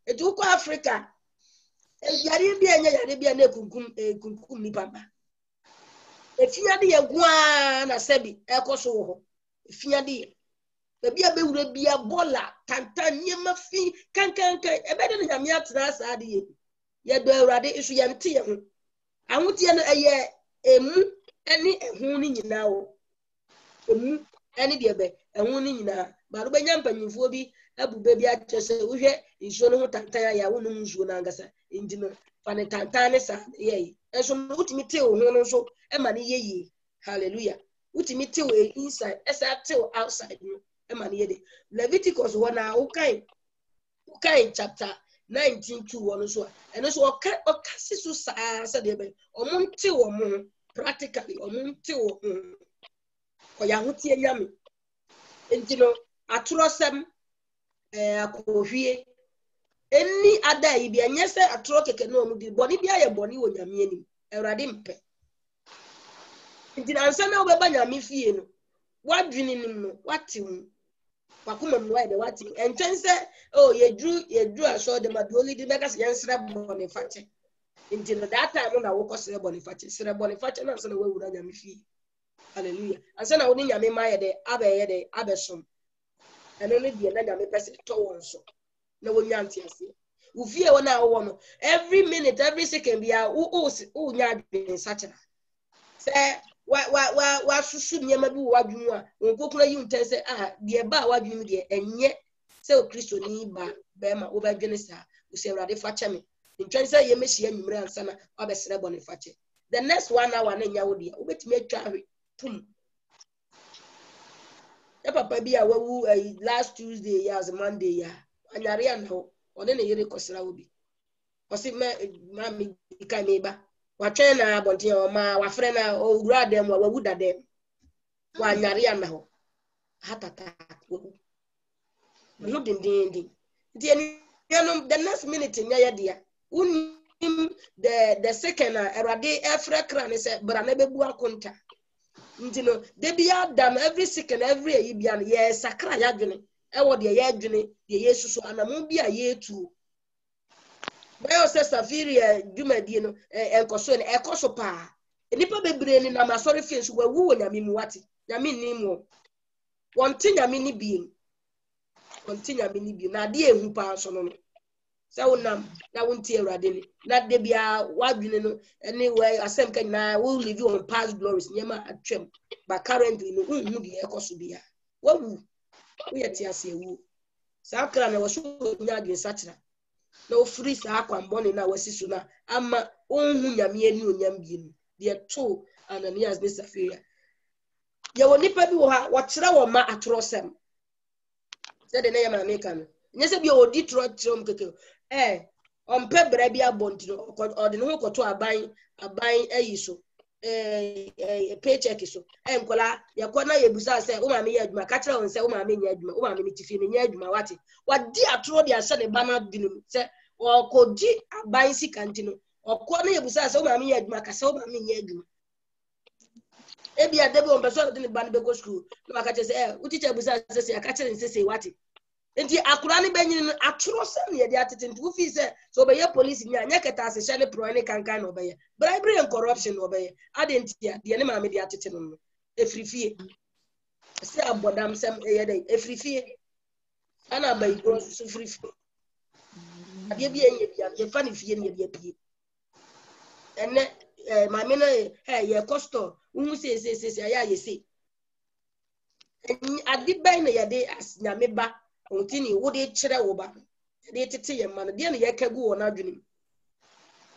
nti uko Africa yari bi anya yari bi na kunkum ni baba efia de yegua na sebi ekoso wo ho efia de baby abewura bia bola tantan nyema fi kankan ebe de nyame atena asa de ye do Awurade isu ye nte ye ho ahotie no eye emu eni ehu ni nyina wo emu eni de be ehu ni nyina ba ro benya mpanyimfo bi abube bi atese wo hwe isu no ho tantan ya wo no nsuo na ngasa indino fane tantan sa ye enso utimi te wo ho no so e ma ne ye hallelujah utimi te wo inside esa te wo outside no e ma ne ye de Leviticus wana ukai chapter 19:2 wono so eno so okasi so sa de be omunte wo mo practically omunte wo ko ya hotie nyame entino atrosem akohwie eni ada yi bia nyese atro keke no mu di boni bia ye boni wo nyame ani Awurade mpe entino ansa na obeba nyame fie no wadwini nim no watim wakuma mwa de wati entwense yedru aso de madoli de beka se yensra boni fate entino that time na wo kosere boni fate na so na wawura nyame fie. Hallelujah. Ansa na woni nyame ma ye de abesom eno ne die na nyame pese to won so na wonya antiase ufie wona wo no every minute every second bia wo nya adwen sachera se wa susu nyama bi wadwunu a onkokura yi ntense de ba wadwunu de enye se o Kristo ni ba be ma wo ba dwene sa wo se Awurade fa cheme ntwense ye mehia nwumre ansa na obesere bone fa che the next 1 hour na nya wo de obetimi atwa hwe pum ya papa bi a wawu last Tuesday ya as Monday ya anyare ya no one ne yere kosra obi osi ma mi ka me ba wa twen na abonte o ma wa frɛ na owura dem wa wawu dadem wa anyare ya no hatata wawu no dindindi die no the next minute nya ya dia unim the second Awurade efre kra ne se bra na bebu akonta ndino de bia dam every second every yi bia no ye sakra ya dwene e wo de ye dwene de yesusu anamu bia ye tu bayo se safiri dwumadi no enkoso ne ekoso pa enipa bebre ni na masori fi nsu wawu wo nyame mu wati nyame ni mu wonte nyame ni bi na de ehu pa so no se wonam na wonte Awurade ni na de bia wadwene no anyway asem ka na we live on past glories nyema atwem but currently no unhu de ekoso bia wawu wo yeti asewu sakra na waso nya de sachira na ofiri sa akwa mbone na wasisu na ama onhu nyame ani onyam bi no de to Ananias ne Safira ye woni pa bi wo ha wo kire wo ma atrosem se de na ye ma meka no nye se bi o di trom keke ompe bra bi abontino o de no ho koto aban ayi so paycheck so enkola ye kona ye busa se o ma me ye adwuma ka kire won se o ma me nya adwuma o ma me tifi me nya adwuma wate wadi atro de ase de bana dinum se o kodi aban sika ntino o kona ye busa se o ma me ye adwuma ka se o ma me nya adwuma ebi ade bi on person de ban be go school no aka che se uti che busa se aka kire se wate enti akura ne benyin atro se ne de atete ntu fi se so be ye police nya nya keta se shele pro ne kankan no be ye bribery and corruption no be ye adentia de ne ma me de atete no efrifie se abodam sem ye de efrifie ana ba igro so frifie ade bi enye bia ye fa ne fie ne bia pie ene ma me no ye costo unu se aya ye se ade ben ne ye de asnya me ba ontini wo de kire wo ba de tete ye ma no de ne ye kagu wo na dwunim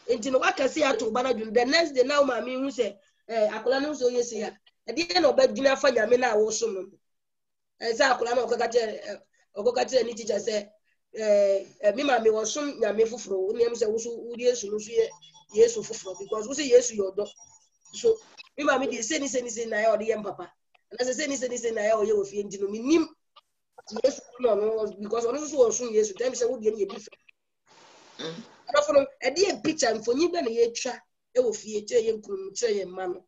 enti no wakase ato ba na dwun the next day now ma me hu se akola no so yesi ya de ne obadwuna fa nyame na wo so no se akola na okoka kire ni teacher se mi ma me wo so nyame foforo ni em se wo so wo Yesu no so ye Yesu foforo because wo se Yesu yodo so mi ma me de se ni na ya o de ye papa na se ni na ya o ye wo fie enti no minim Yes, no, because on also soon yes, them say would be different. A dear picture for you than a tra, it will feature you tray and man.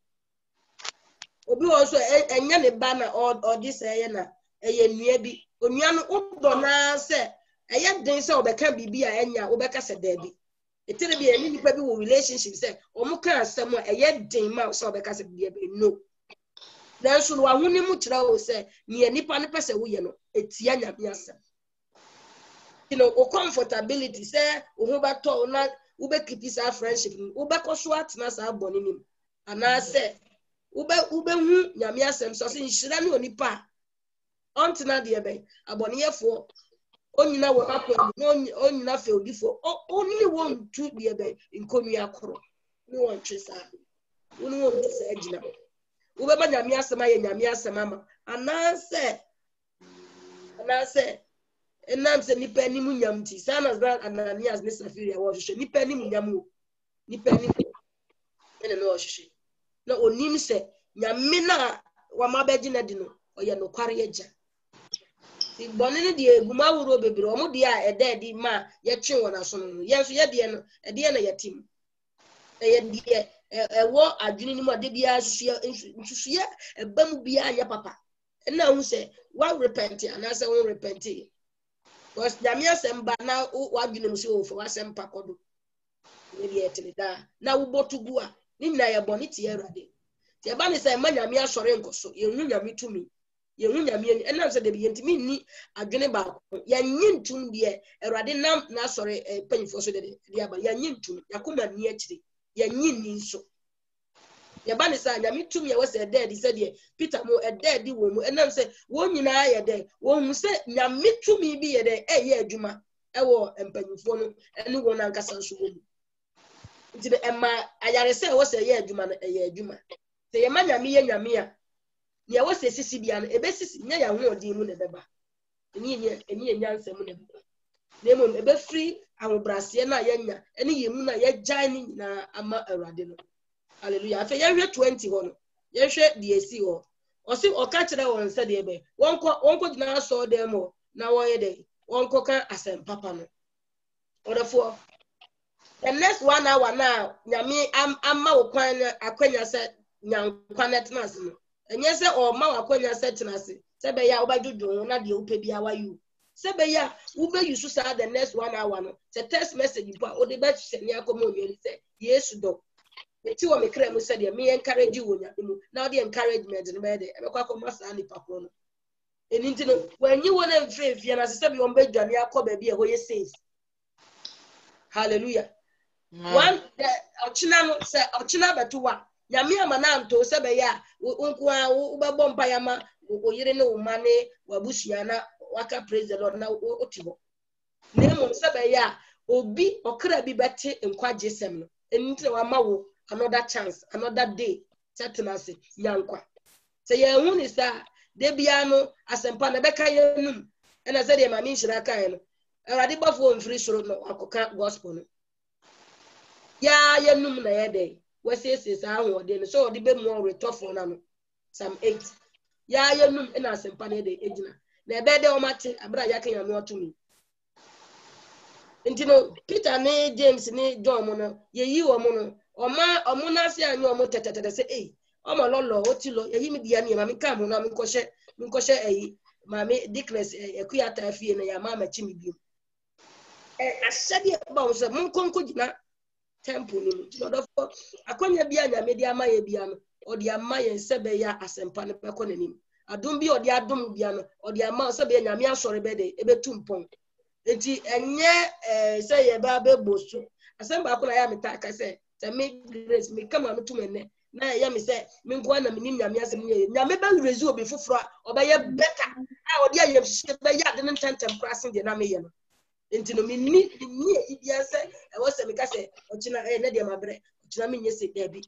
Obi also a young banner or this ayana, a nearby, Onyano Udona say, a young dancer or can be a enya, Obeka said Debbie. It will be a mini people relationship, say, or Muka somewhere a yet day mouse or because of no. Then should one who mutra say, near Nippon person, we know, it's Yana Biasa. You know, or comfortability, say, Uba told not Ube keep his friendship, Uba Coswat, Nasa Bonim. And I say, Ube Yamiasem, so since she don't know Nipa. Until now, dear bay, a bonnier for only now what happened, only not feel before, only 1, 2 dear bay in Konya Kro. No one chase up. Only one to say, Edna. Ubeba nyamia sema ye nyamia sema ma anase enam se nipa ni munyamti sana zan Ananias ne Safiria wo hwehwe nipa ni munyamu nipa ni ene no hwehwe na onim se nyame na wa mabeji na di no oye no kware agya ti bone ne de eguma wuro bebere omo de a eda di ma ye twe wona so no ye so ye de no ede na yatim ye de wo adwene ni mo de bia nsusuye ebam bia anya papa na hu se wa repent ana se won repent was nyame asem ba na wa adwene mu se wo fo asem pa kodo ne bi etelida na wo botugu a ni na ye boni tie Awurade tie ba ne se ma nyame asore nkoso ye hu nyame tumi ye hu nyame na se de bi yentimi ni adwene ba ya nyintum de Awurade nam na asore panyifo so de aba ya nyintum yakoma ni akire yanyin ni nso yaba ne sa nyame tum ye wose dead said ye Peter mo dead wo mu enam se wo nyina ye de wo hu se nyame tumi bi ye de ye adwuma wo empanyifo no ene wo na nkasa nso wo nti be ema ayare se wose ye adwuma no ye adwuma se ye ma nyame ye nyame a ne wose sisi bia no ebe sisi nya ya ho odin mu ne beba eni nyansem ne beba nemo ebe free ahobrase na yenya ene yemu na ye gyan ni na ama Awurade no hallelujah afa ye hwe 20 ho no ye hwe DSC ho o si o ka kire won se de be wonko gina so dem ho na wo ye de wonko kan asem papa no orafo the next 1 hour now nyame amma wo kwan akwanya se nyankwa netness no enye se o ma wo akwanya se tenase se be ya obadwodwo na de upe bia wa yu sebe ya ube yusu sa the next 1 hour no se text message pa o de ba se ni akomo oni se Yesu do eti wo me kra mu se de me encourage wo nya mu na de encouragement no be de e be kwa ko masa ni papo no eni ntino wanyi wo na mfefie na se be wo be dwane akoba bi e ho ye safe hallelujah one ochina no se ochina betuwa nyame amana anto se be ya nko a wo be bom pa ya ma wo yire ne wo mane wabusua na waka praise the Lord na otibo nemo sebe ya obi okra bi bete nkwaje sem no entre wa mawo another chance another day chatenase nyankwa Say ye who is that de biano asempa na beka ye num na say de mami nshira kan no awade bafo mfiri soro no akoka gospel no ya ye num na ye dey wesese sa ho de no so de be mu retofo na no Psalm 8 ya ye num na asempa na de ejina na ebe de o mate abra ya kan ya no otumi ntino Peter ne James ne John mo no ye yi wo mo no omo na se anyo mo tetetete se omo lolo otilo ye yi mi dia ne mami ka mo na mi nkoshe mami Dickness ekuyata afie na ya mama chimi bi asade ba wo se mon konko gina temple ni ntino do fo akonya bia nya media ma ye bia no odi ama ye sebe ya asempa ne be ko nanim adom bi odi adom bia no odi ama sebe nya me asore be de ebetu mpon enti enye say ye ba be bosu asemba ko na ya meta ka say me grace me kama no tumene na ya me say me nko na me nim nyame asem nya me ba rezu obi foforo obeye better odi ayem hye be ya de ntentem krasin de na me ye no enti no me ni ibia say e wo say me ka say ochina na de mabre ochina me nyese da bi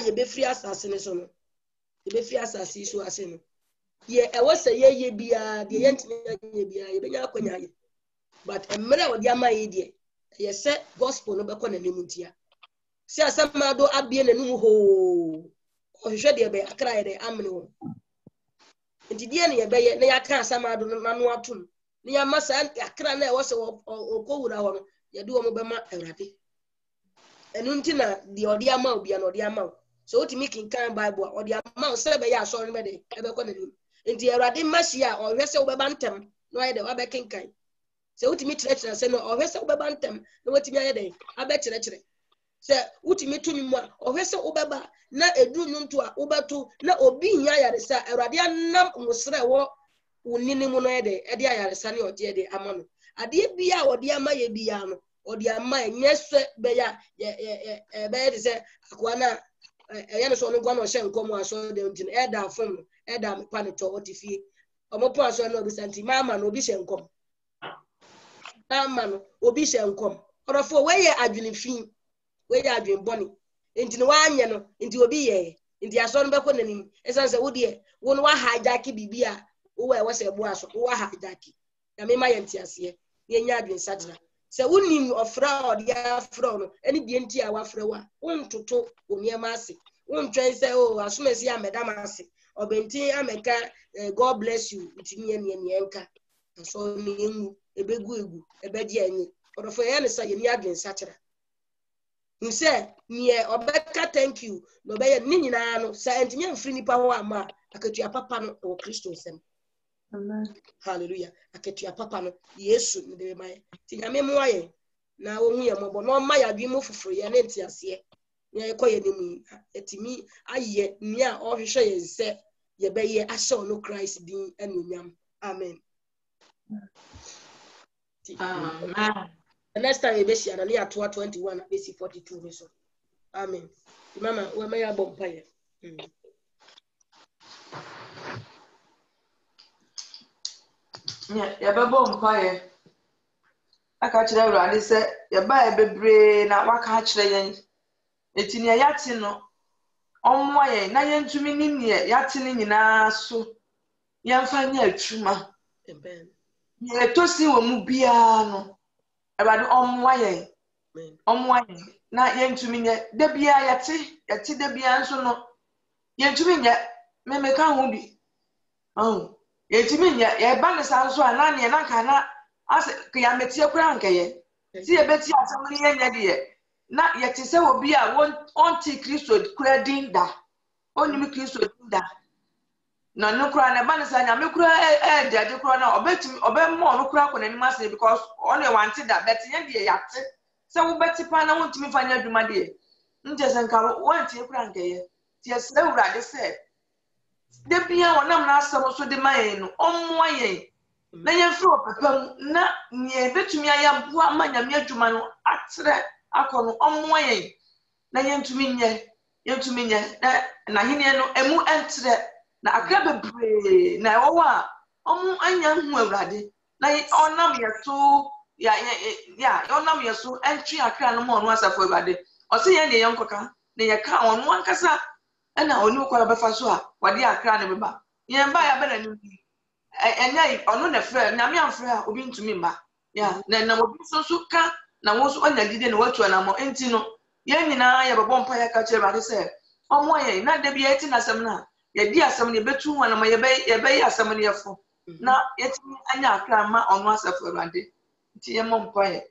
ye be free asase ne so no ye be free asase so ase no ye e wo say ye bia de ye ntine ye bia ye be nya akonya ye but emre odi ama ye de ye say gospel no be ko na nemuntia si asama do abie nanum ho o hwehwe de be akra ye de amne wo enti de ne ye be ye na ya ka asama do na no atum ne ya masa akra na e wo se okowura ho no ye de wo mo be ma awrade enu nti na de odi ama obi na odi ama so otimi kinkan bible odi ama se be ya asori me de e be ko nanim enti awrade mashia o hwese wo be bantem no ye de wa be kinkan se utimi kyerɛkyerɛ sɛ no ɔhwɛ sɛ wobɛba ntam na watimi ayɛ dɛn abɛkyerɛkyerɛ sɛ utimi tumi mu a ɔhwɛ sɛ wobɛba na edu no nto a wobɛto na obi nya ayaresa awurade anam musrɛ wɔ wonini mu no yɛ dɛn ɛde ayaresa ne ɔgye de ama no adeɛ bia a ɔde ama yɛ bia no ɔde ama nyɛ sɛ bɛya bɛyɛ de sɛ akoa na ɛyɛ no so ɔno gua na ɔhyɛ nkɔm aso de nti no ɛda afom no ɛda mepa ne tɔ ɔte fie ɔmo po aso na obi santi mama no obi hyɛ nkɔm no obi hye nkom orofo we ye adwene fin we ye adwene boni enti no wanye no enti obi ye enti aso no beko nanim esan se wo de wo no wa hijack bibia wo we se bo aso wo wa hijack ya me ma ye ntiase ye nya adwene sajira se wonim ofra ode afra no eni bie nti a wafra wa wontoto oniema ase wontwen se o asomasi amedam ase obenti ameka God bless you ntini ne enka so ni enu ebegu ebedi anyi orofo ye ne sa ye ni adwen sachira nse nie obeka thank you no be ye ni nyina no sa entinye mfiri nipa ho ama akatua papa no o Kristo nsem amen hallelujah akatua papa no Yesu ne de mai tinyame mu aye na wo hu ye mobo no ma ya dwi mu fufuru ye ne ntiase ye koye ne mu etimi aye ni a o hwehwe ye nse ye be ye ahye no Christ din anunyam amen. Amen. The next time you be share na ya 21 na be 42 so. Amen. Mama, we may have bumpire. Ya bebo mpaye. Aka kire Awurade se ya ba bebre na waka kire yen. Eti ne yate no omwa yen na yentumi ni ne yate ne nyina so. Yemfa nya atwuma. Amen. Ye tosi wo mu bia no. Awurade omwa yen. Omwa yen na yentumi nya da bia yate da bia nso no yentumi nya memeka ho bi. Yentumi nya ye ba ne sanso ana ne na kana ase ya metie kura nkaye si ye beti asem ne nya de na yete se obi a onti Kristo kura din da onimi Kristo din da na no kura na ba ne sa nya me kura de kura na obetumi obemmo no kura ko na nima se because only want da beti nya de yate se wo beti pa na wontumi fa nya dwuma de nje se nka wonti kura nkaye ti ese Awurade se de bia wonam na asem so de mayen no ommoa yen na yemfiri opepam na nye betumi ayampo amanyame adwuma no atre akono ommoa yen na yentumi nye na hene no emu entre na akra bebre na ewo a omu anya hu Awurade na onam yeso ya onam yeso entry akra no mo no asafo Awurade o se yen de yenkoka na ye ka onu ankasa ɛna oni kɔ bɛfa so a wɔde akra ne beba yɛn ba ya bɛna ne ɛnyɛ ɔno na frɛ nyame amfrɛ a obi ntumi mba ya na obi so ka na wo so ɔnya dide na watu anamɔ enti no yɛn nyinaa yɛ bɛbɔ mpa yɛ ka kyerɛ Awurade sɛ ɔmo yɛ na da bi yɛti na asɛm na yɛdi asɛm no yɛbɛtu ho na yɛbɛyɛ asɛm no yɛfo na yɛtumi anya akra ma ɔno asɛfo Awurade nti yɛmmɔ mpa yɛ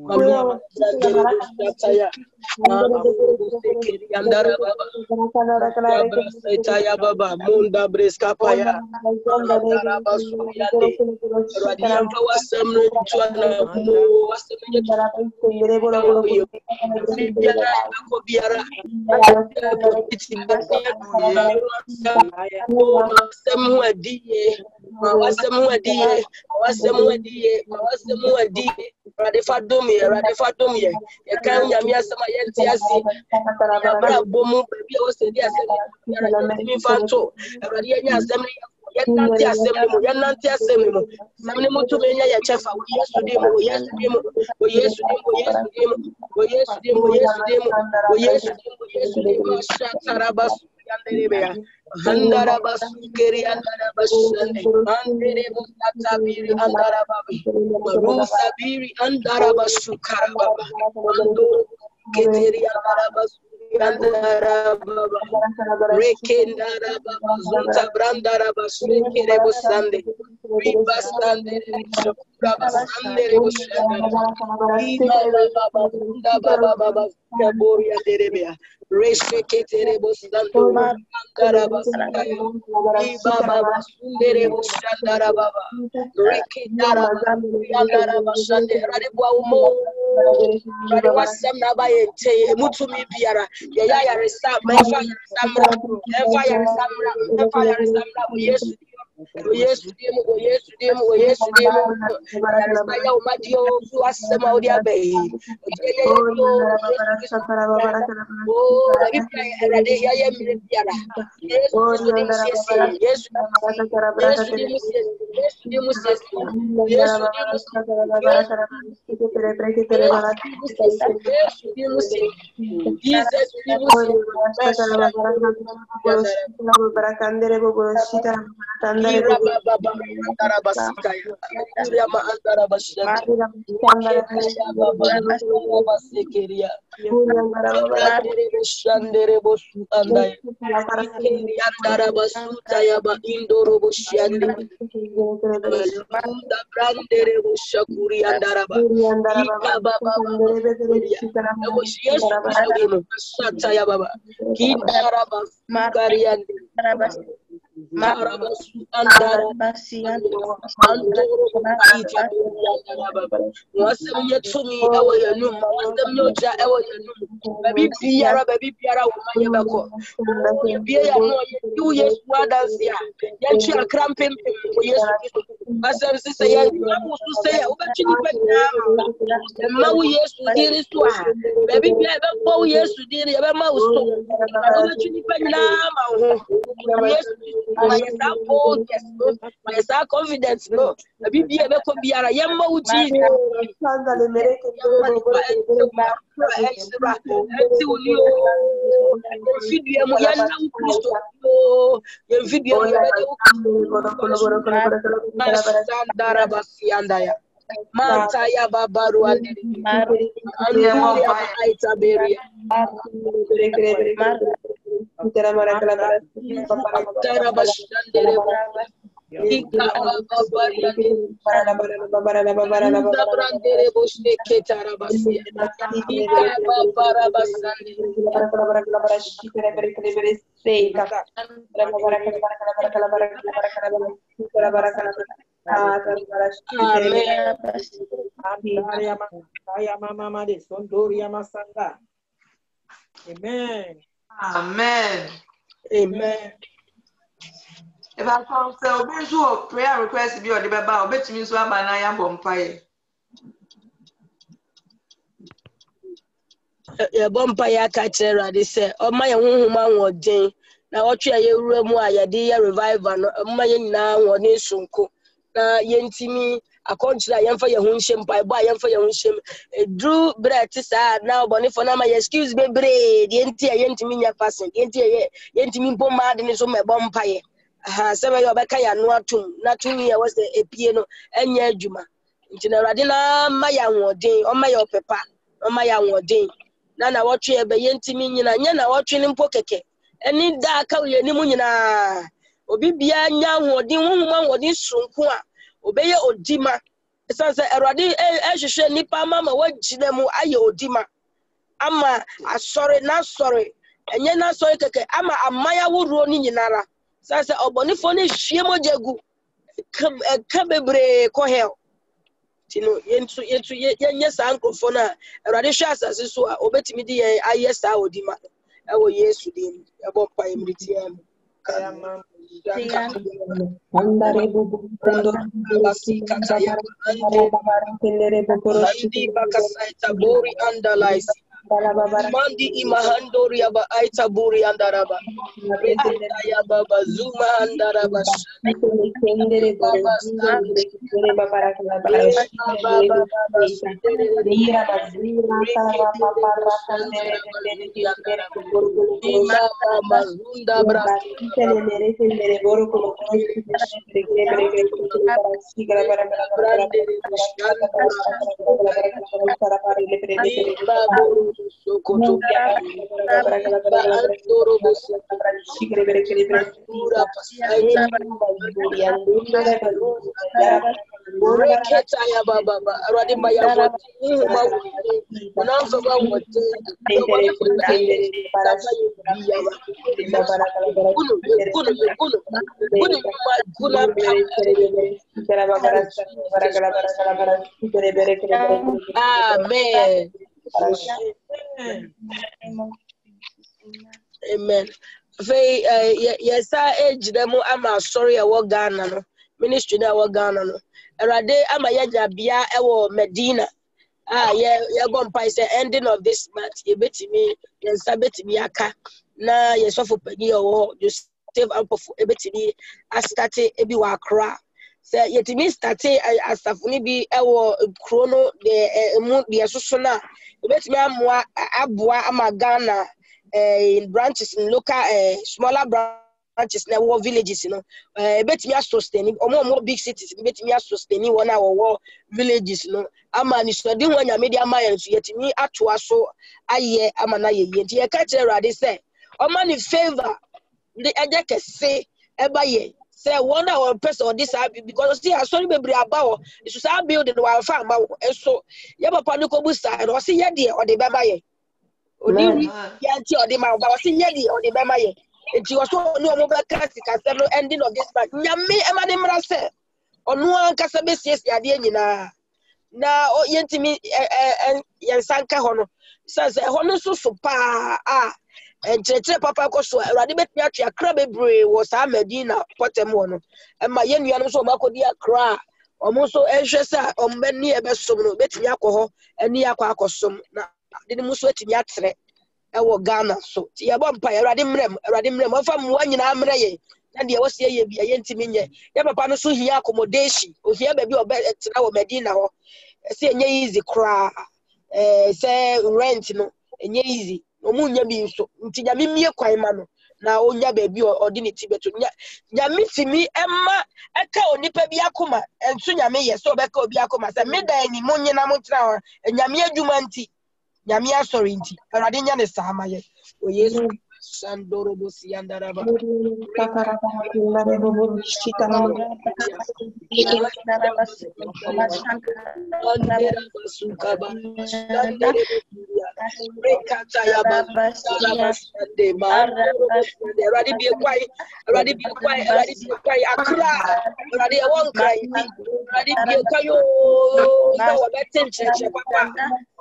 Maluma Sandere Sataya Andara Baba Sataya Baba Munda Breskapaya Andara Basuyande Radiam Wasam Tuana Mo Wasam Biara Radifa Dumye, a kind Yamia Sama Yentiasi, Yabra Bomu, baby, I was the assembly, Fanto, Radian Assembly, Yanti Assembly, Yanti Assembly, Samimo to Mania Chefa, yes to them, yes to them, yes to them, yes to them, yes to them, yes to them, yes to them, Shatarabas, Yanderebea, Handarabas, Keri, Andarabas, Anderebus, Tabiri, Andarababi, Marusa Biri, Andarabas, Karababa, Keteri, Andarabas. Rekendarababa, Zunta Brandaraba, Sukerebo Sande, Ribastande, Rabastande, Baba, Kaboria Derebea, Resheketerebo Sando, Andarabasaya, Ribaba, Sunderebo Shandarababa, Rekendarababa, Shande, Radibwa Umo, Radwasam Nabayente, Mutumi Biara. Yaya Resam, Fire Samra, Fire Samra, Fire Samra, yes, yes, yes, yes, Yarisaya Madio, Suasama Odia Bay. Oh, Jesus, confidence, no. Mantaya babaru anduria aita beria Amen. Amen. Amen. If I come say obi so prayer request bi odi beba obetimi so aba na ya bompaye. Ya bompaye ka kire rade se o ma ye honhoma nwodin na otwe ye wura mu a ye de ye revival no ma ye nyina nwodin sunko na ye ntimi akonchira ye mfa ye ho nhyem pa bo ye mfa ye ho nhyem edru bread sa na obone for na ma excuse me bread ye nti ye ntimi nya passing ye nti ye ntimi mpoma de ne so me bompaye sebe yo beka ya no atum na tumi ya wose epie no enya adwuma nti na rade na ma ya nwodin o ma ya opepa o ma ya nwodin na wotwe ebe ye ntimi nyina nya na wotwe ne mpo keke eni da aka ye ni mu nyina obi bia nya nwodin nwodin sunko a obeye odima Sanse Eradi ehwehwe nipa mama wagina mu aye odima ama asori na sorry enye na sorry keke ama amaya woro ni nyinara sanse obonifo ni hwie mojagu ka bebre ko hell tino yentu yenye sankrofo na Eradi hwe asase so a obetimi di yen aye sa odima ewo Yesu dim ebo pa emriti am Andare bubu kondo basika taya andi bakasaita bori andalais mandi imahandori aba aita bori andaraba ya baba zuma andaraba Amen. Amen. Yes, age them ama sorry awo Ghana no. Ministry na awo Ghana no. Erade ama yaja bia ewo Medina. Yeah go mpai say ending of this month ye betimi yensa betimi aka na yesofo pani owo Joseph Ampofo ebetimi astarte ebi wa Accra. Say yetimi starte asafuni bi ewo krono de mu de soso na ebetimi amwa aboa ama Ghana in branches in local smaller branches na war villages betimi sustain omo big cities betimi sustain one our villages ama ni so de ho anya media mayen so yetimi atoa so aye ama na ye nti ye ka kire Erade say omo ni favor the eje kese eba ye say one our person or this because see asori bebre abawo isu sa build the wa fa ma so ye papa ni ko busa no say ye de o de beba ye odi yanti odi ma ba wasi nyedi odi be maye enti woso ni omo be kasika se no ending of this month nyame e ma de mra se onu an kasa be siesie ade nyina na yentimi yensanka ho no se ho no so pa encheche papa ko so Erade betmi atwa Accra bebre wo sa Medina potem wo no e ma yenua no so makodi Accra omo so ehwe sa ombe ni e be som no betmi akọ ani akọsom na de muso etimi atrɛ ɛwɔ Ghana so ti yɛbɔ mpa Erade mrem ofa mu anyina mrɛ ye na de wo sie ye bia ye ntimi nye ye papa no so hia accommodation ohia ba bi obe tena wɔ Medina hɔ se enye easy kra se rent no enye easy omu nya bi so nti nya mimie kwan ma no na onya ba bi odi ne ti beto nya mitimi emma eka onipa bi akoma enso nya me ye so obeka obi akoma se medan ni munyina mo tena hɔ nya me adwuma nti nyame asori nti Erade nya ne sama ye o Yesu sandoro bosi andaraba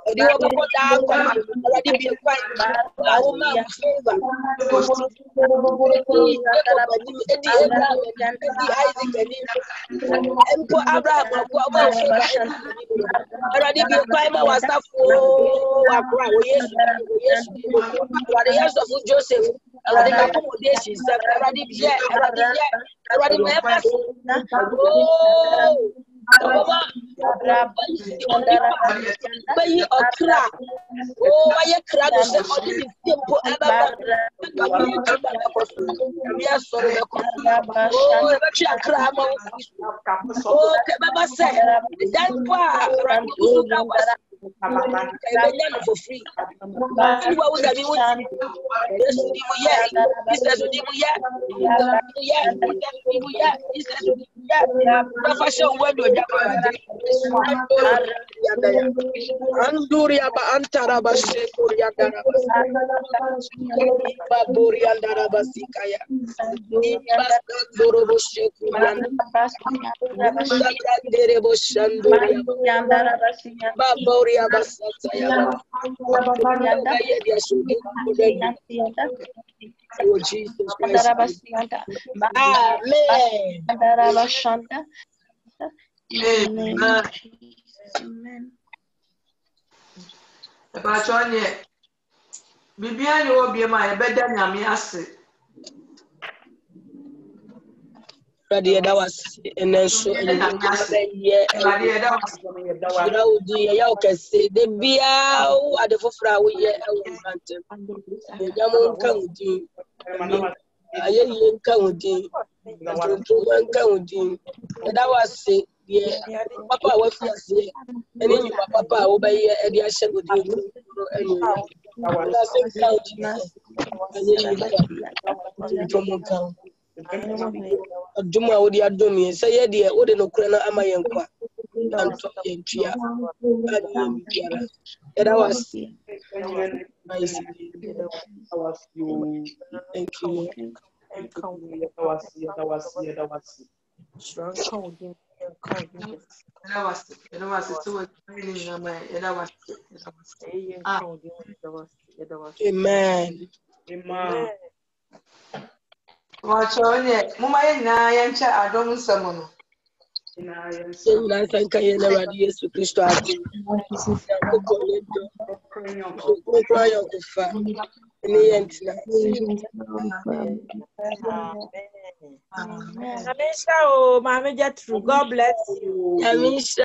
Odi wo boko da kwa Erade bi kwa awo ma favor edi Isaac empo Abraham ko awo favor Erade bi kwa ma wasafo akwa wo Yesu Erade Yesu of Joseph Erade na accommodation Erade bi Erade never bayi okra aye kra do se odi di tempo ababa mi asoro be ko be twa kra ma ke baba se dan pa for free. You was a new yes, Anduria ba antara ba shekuria daraba. Ba boria daraba sikaya. Ibasta dorobo shekuria. Sakandere bo shanduria. Ba boria ba sataya. Oh Jesus Christ. Amen. Amen. Ebachonye bibia ni obi ma ebeda nyame ase. Radi da was enenso ye Radi eda was Raudi ya okese de bia o adefofra wo ye e wo mantem. Nyamo nka udi. Aye ye nka udi. Tonto nka udi. Da was ye papa wa fi ase. Eni ni papa wo ba ye e dia hye udi eni. Na se nka udi. Aye ye nka. Aduma wo di adumi se ye de wo de no kura na ama ye nkwa. Anto ye ntwa. That was thank you. Amen. Wachonye muma ye na ye nche adom nsemo no. Ina thank you na radi Yesu Kristo ati. Kokoledo. Kokoya kufa. Ni yentina. Amisha, oh, Mama Jethro, God bless you. Amisha.